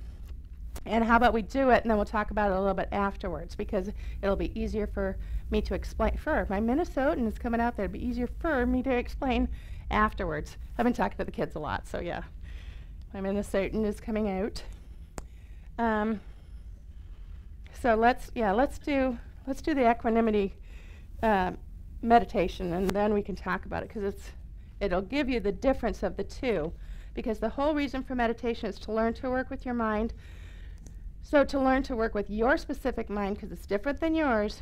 and how about we do it, and then we'll talk about it a little bit afterwards, because it'll be easier for me to explain. For my Minnesotan is coming out there, it'll be easier for me to explain afterwards. I've been talking to the kids a lot, so yeah, my Minnesotan is coming out. So let's do the equanimity meditation, and then we can talk about it, because it'll give you the difference of the two, because the whole reason for meditation is to learn to work with your mind. So to learn to work with your specific mind, because it's different than yours.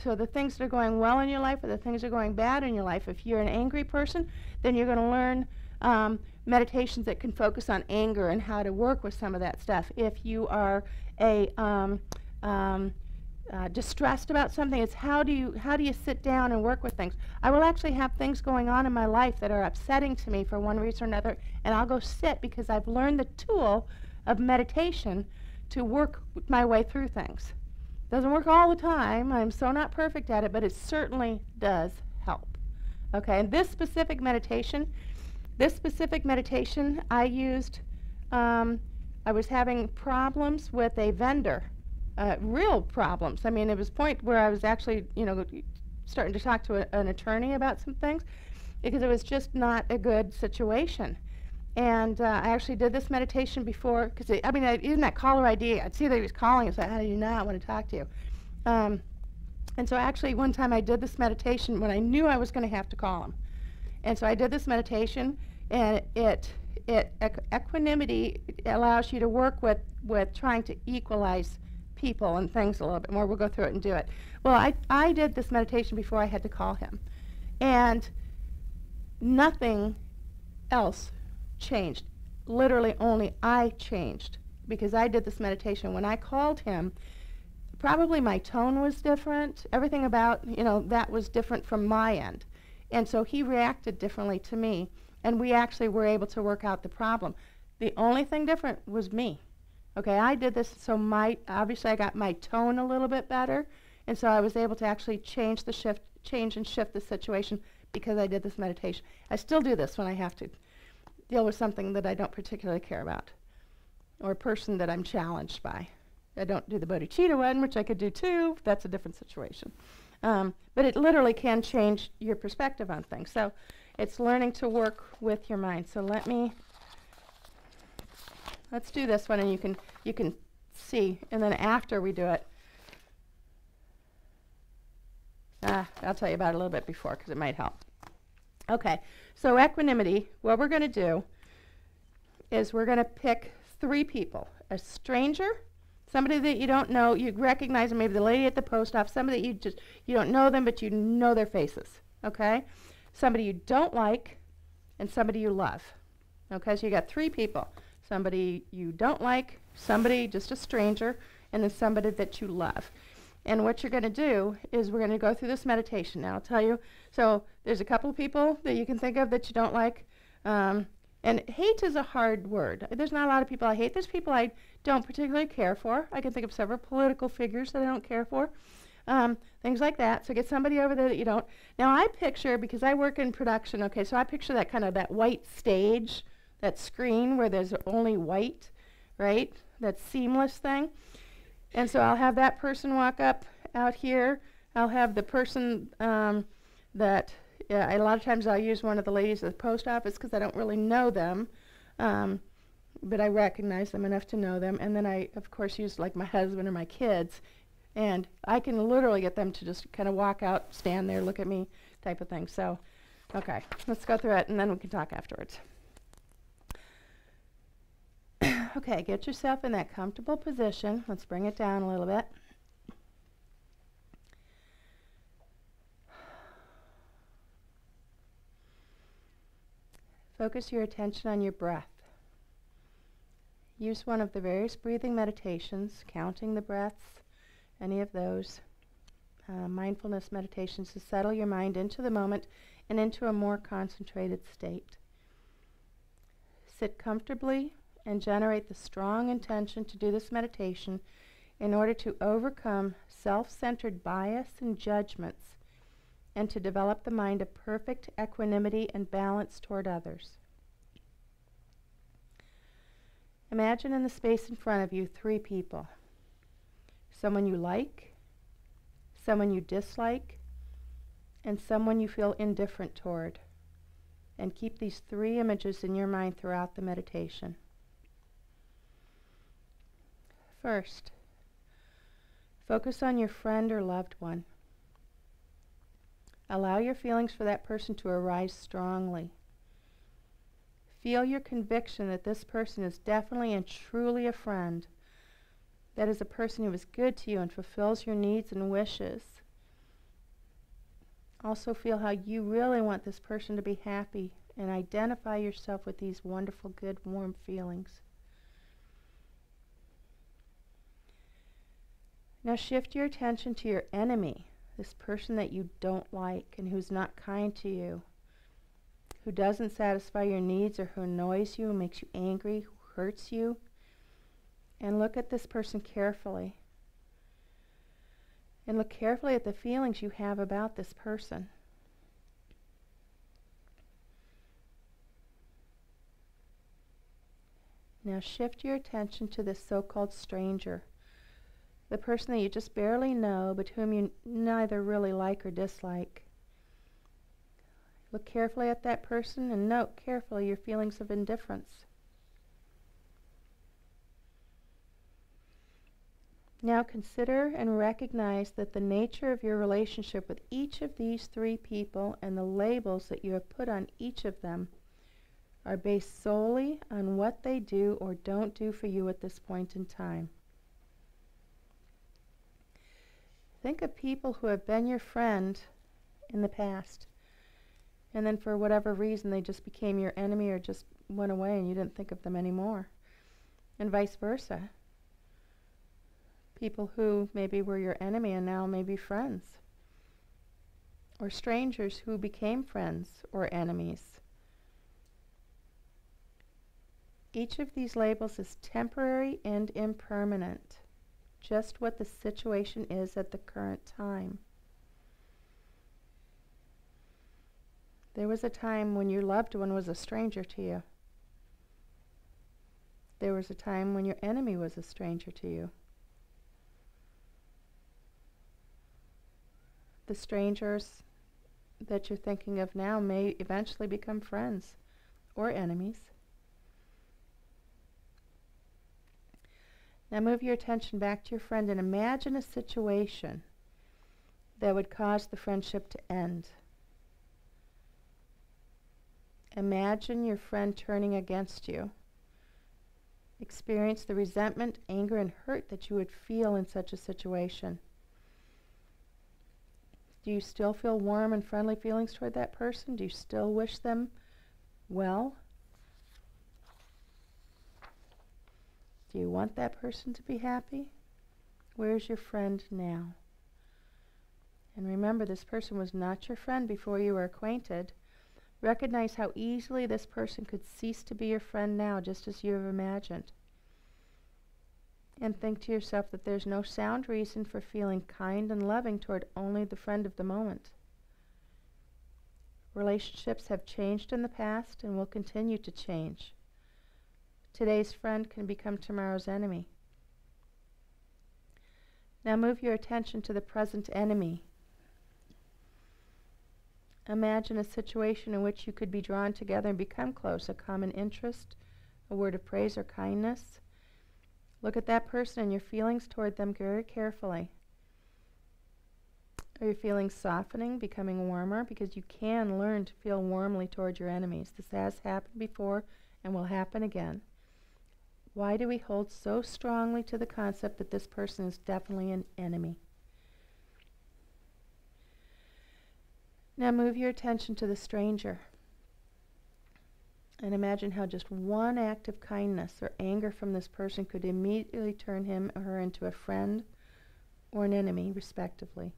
So the things that are going well in your life or the things that are going bad in your life, if you're an angry person, then you're going to learn meditations that can focus on anger and how to work with some of that stuff. If you are distressed about something, it's how do you sit down and work with things. I will actually have things going on in my life that are upsetting to me for one reason or another, and I'll go sit, because I've learned the tool of meditation to work my way through things. Doesn't work all the time. I'm so not perfect at it, but it certainly does help. Okay, and this specific meditation I used, I was having problems with a vendor, real problems. I mean, it was a point where I was actually, starting to talk to an attorney about some things because it was just not a good situation. And I actually did this meditation before, because even that caller ID, I'd see that he was calling and say, how do you not want to talk to you? And so actually one time I did this meditation when I knew I was going to have to call him. And so I did this meditation, and equanimity allows you to work with trying to equalize people and things a little bit more. We'll go through it and do it. Well, I did this meditation before I had to call him. And nothing else changed. Literally only I changed, because I did this meditation. When I called him, probably my tone was different. Everything about, that was different from my end. And so he reacted differently to me, and we actually were able to work out the problem. The only thing different was me. Okay, I did this, so obviously I got my tone a little bit better, and so I was able to actually change and shift the situation because I did this meditation. I still do this when I have to deal with something that I don't particularly care about, or a person that I'm challenged by. I don't do the bodhicitta one, which I could do too. That's a different situation. But it literally can change your perspective on things. So it's learning to work with your mind. So let's do this one, and you can see, and then after we do it, I'll tell you about it a little bit before because it might help. Okay, so equanimity, what we're going to do is we're going to pick 3 people. A stranger, somebody that you don't know, you recognize them, maybe the lady at the post office, somebody that you don't know them, but you know their faces, okay? Somebody you don't like, and somebody you love. Okay, so you got 3 people. Somebody you don't like, somebody, just a stranger, and then somebody that you love. And what you're going to do is we're going to go through this meditation. Now, I'll tell you, so there's a couple of people that you can think of that you don't like. And hate is a hard word. There's not a lot of people I hate. There's people I don't particularly care for. I can think of several political figures that I don't care for. Things like that. So get somebody over there that you don't. Now, I picture, because I work in production, okay, so I picture that kind of that white stage, that screen where there's only white, right? That seamless thing. And so I'll have that person walk up out here. I'll have the person a lot of times I'll use one of the ladies at the post office because I don't really know them, but I recognize them enough to know them. And then I, of course, use like my husband or my kids, and I can literally get them to just kind of walk out, stand there, look at me, type of thing. So, okay, let's go through it, and then we can talk afterwards. Okay, get yourself in that comfortable position. Let's bring it down a little bit. Focus your attention on your breath. Use one of the various breathing meditations, counting the breaths, any of those mindfulness meditations to settle your mind into the moment and into a more concentrated state. Sit comfortably and generate the strong intention to do this meditation in order to overcome self-centered bias and judgments and to develop the mind of perfect equanimity and balance toward others. Imagine in the space in front of you 3 people. Someone you like, someone you dislike, and someone you feel indifferent toward. And keep these 3 images in your mind throughout the meditation. First, focus on your friend or loved one. Allow your feelings for that person to arise strongly. Feel your conviction that this person is definitely and truly a friend. That is a person who is good to you and fulfills your needs and wishes. Also feel how you really want this person to be happy and identify yourself with these wonderful, good, warm feelings. Now shift your attention to your enemy, this person that you don't like and who's not kind to you, who doesn't satisfy your needs or who annoys you, makes you angry, who hurts you. and look at this person carefully. And look carefully at the feelings you have about this person. Now shift your attention to this so-called stranger, the person that you just barely know, but whom you neither really like or dislike. Look carefully at that person and note carefully your feelings of indifference. Now consider and recognize that the nature of your relationship with each of these three people and the labels that you have put on each of them are based solely on what they do or don't do for you at this point in time. Think of people who have been your friend in the past, and then for whatever reason they just became your enemy or just went away and you didn't think of them anymore. And vice versa. People who maybe were your enemy and now may be friends. Or strangers who became friends or enemies. Each of these labels is temporary and impermanent, just what the situation is at the current time. There was a time when your loved one was a stranger to you. There was a time when your enemy was a stranger to you. The strangers that you're thinking of now may eventually become friends or enemies. Now move your attention back to your friend and imagine a situation that would cause the friendship to end. Imagine your friend turning against you. Experience the resentment, anger, and hurt that you would feel in such a situation. Do you still feel warm and friendly feelings toward that person? Do you still wish them well? Do you want that person to be happy? Where's your friend now? And remember, this person was not your friend before you were acquainted. Recognize how easily this person could cease to be your friend now, just as you have imagined. And think to yourself that there's no sound reason for feeling kind and loving toward only the friend of the moment. Relationships have changed in the past and will continue to change. Today's friend can become tomorrow's enemy. Now move your attention to the present enemy. Imagine a situation in which you could be drawn together and become close, a common interest, a word of praise or kindness. Look at that person and your feelings toward them very carefully. Are your feelings softening, becoming warmer? Because you can learn to feel warmly toward your enemies. This has happened before and will happen again. Why do we hold so strongly to the concept that this person is definitely an enemy? Now move your attention to the stranger. And imagine how just one act of kindness or anger from this person could immediately turn him or her into a friend or an enemy, respectively.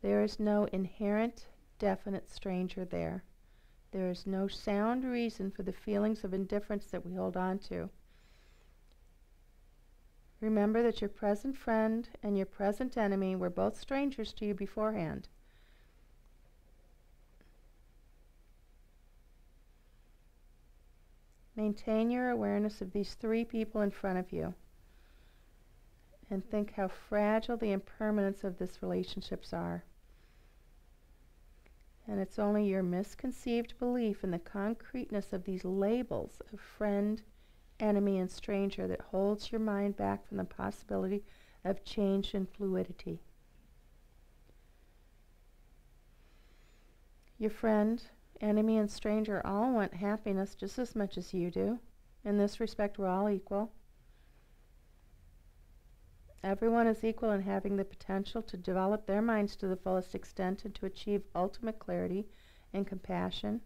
There is no inherent, definite stranger there. There is no sound reason for the feelings of indifference that we hold on to. Remember that your present friend and your present enemy were both strangers to you beforehand. Maintain your awareness of these three people in front of you and think how fragile the impermanence of these relationships are. And it's only your misconceived belief in the concreteness of these labels of friend, enemy, and stranger that holds your mind back from the possibility of change and fluidity. Your friend, enemy, and stranger all want happiness just as much as you do. In this respect, we're all equal. Everyone is equal in having the potential to develop their minds to the fullest extent and to achieve ultimate clarity and compassion.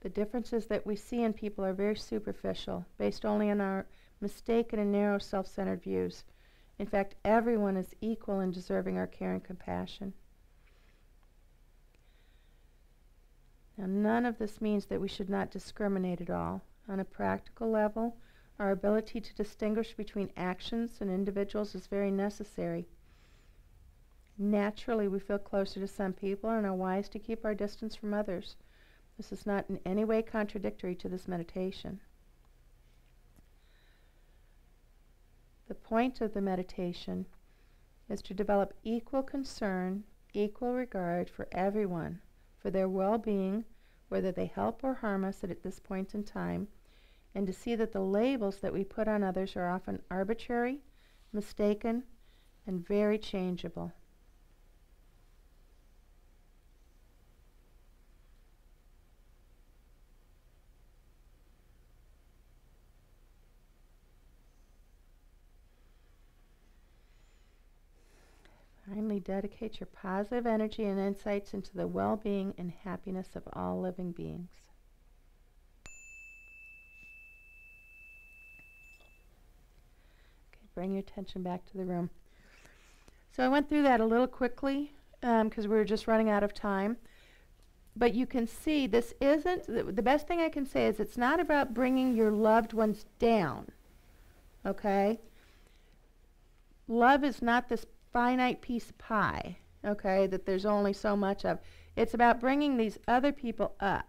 The differences that we see in people are very superficial, based only on our mistaken and narrow self-centered views. In fact, everyone is equal in deserving our care and compassion. Now, none of this means that we should not discriminate at all. On a practical level, our ability to distinguish between actions and individuals is very necessary. Naturally, we feel closer to some people and are wise to keep our distance from others. This is not in any way contradictory to this meditation. The point of the meditation is to develop equal concern, equal regard for everyone, for their well-being, whether they help or harm us at this point in time, and to see that the labels that we put on others are often arbitrary, mistaken, and very changeable. Finally, dedicate your positive energy and insights into the well-being and happiness of all living beings. Okay, bring your attention back to the room. So I went through that a little quickly because we were just running out of time. But you can see this isn't, the best thing I can say is it's not about bringing your loved ones down, okay? Love is not this finite piece of pie, okay, that there's only so much of. It's about bringing these other people up.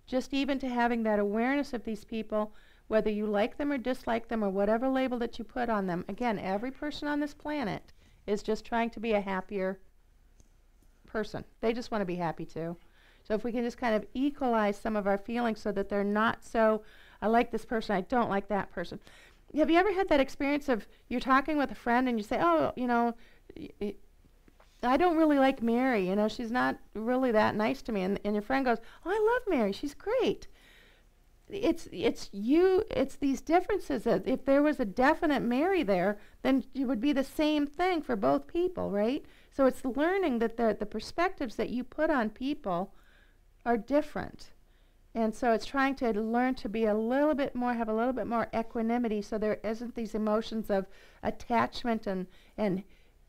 Just even to having that awareness of these people, whether you like them or dislike them or whatever label that you put on them. Again, every person on this planet is just trying to be a happier person. They just want to be happy too. So if we can just kind of equalize some of our feelings so that they're not so, I like this person, I don't like that person. Have you ever had that experience of you're talking with a friend and you say, oh, you know, I don't really like Mary, you know, she's not really that nice to me. And your friend goes, oh, I love Mary, she's great. It's these differences that if there was a definite Mary there, then it would be the same thing for both people, right? So it's learning that the perspectives that you put on people are different. And so it's trying to learn to be have a little bit more equanimity so there isn't these emotions of attachment and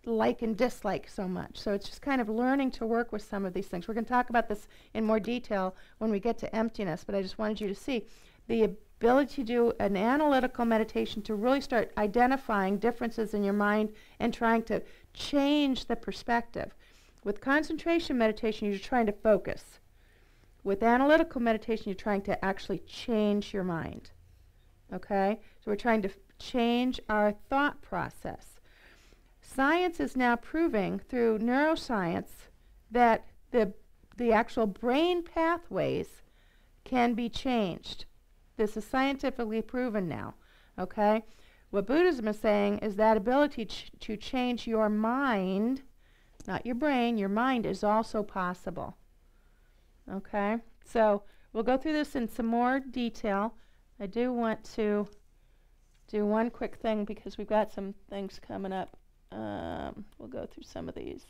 like and dislike so much. So it's just kind of learning to work with some of these things. We're going to talk about this in more detail when we get to emptiness, but I just wanted you to see the ability to do an analytical meditation to really start identifying differences in your mind and trying to change the perspective. With concentration meditation, you're trying to focus. With analytical meditation, you're trying to actually change your mind. Okay? So we're trying to change our thought process. Science is now proving through neuroscience that the actual brain pathways can be changed. This is scientifically proven now. Okay? What Buddhism is saying is that ability to change your mind, not your brain, your mind is also possible. Okay? So we'll go through this in some more detail. I do want to do one quick thing because we've got some things coming up. We'll go through some of these.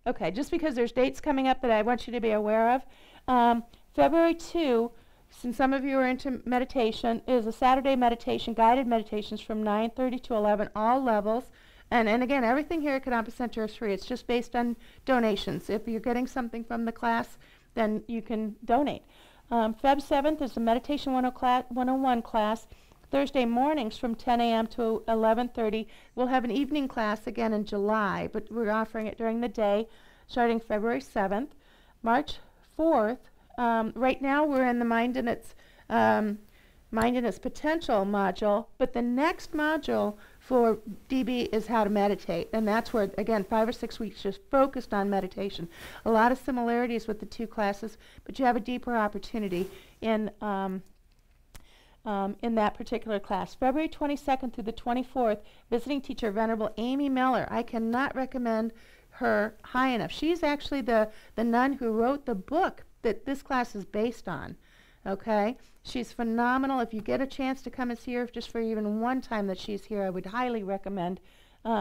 Okay, just because there's dates coming up that I want you to be aware of. February 2, since some of you are into meditation, is a Saturday meditation, guided meditations from 9:30 to 11, all levels. And again, everything here at Kadampa Center is free. It's just based on donations. If you're getting something from the class, then you can donate. Feb 7th is the Meditation 101 class. Thursday mornings from 10 a.m. to 11:30. We'll have an evening class again in July, but we're offering it during the day, starting February 7th. March 4th, right now we're in the Mind in Its Potential module, but the next module for DB is how to meditate, and that's where, again, 5 or 6 weeks just focused on meditation. A lot of similarities with the two classes, but you have a deeper opportunity in that particular class. February 22nd through the 24th, visiting teacher Venerable Amy Miller. I cannot recommend her high enough. She's actually the nun who wrote the book that this class is based on. Okay? She's phenomenal. If you get a chance to come and see her just for even one time that she's here, I would highly recommend.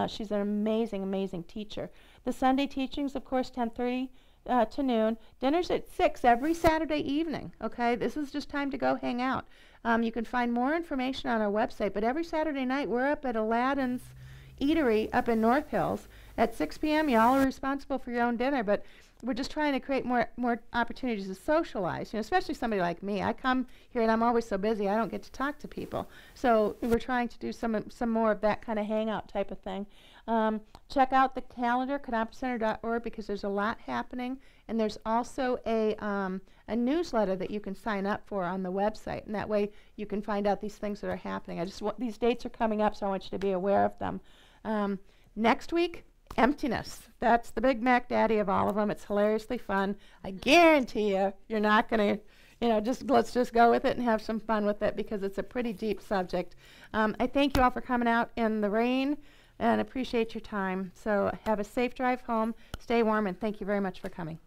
She's an amazing, amazing teacher. The Sunday teachings, of course, 10:30 to noon. Dinner's at 6 every Saturday evening. Okay? This is just time to go hang out. You can find more information on our website, but every Saturday night we're up at Aladdin's Eatery up in North Hills at 6 p.m. Y'all are responsible for your own dinner, but we're just trying to create more opportunities to socialize, especially somebody like me. I come here and I'm always so busy I don't get to talk to people. So we're trying to do some more of that kind of hangout type of thing. Check out the calendar, kadampacenter.org, because there's a lot happening, and there's also a newsletter that you can sign up for on the website, and that way you can find out these things that are happening. These dates are coming up, so I want you to be aware of them. Next week, emptiness. That's the Big Mac Daddy of all of them. It's hilariously fun. I guarantee you're not going to, let's just go with it and have some fun with it, because it's a pretty deep subject. I thank you all for coming out in the rain and appreciate your time. So have a safe drive home, stay warm, and thank you very much for coming.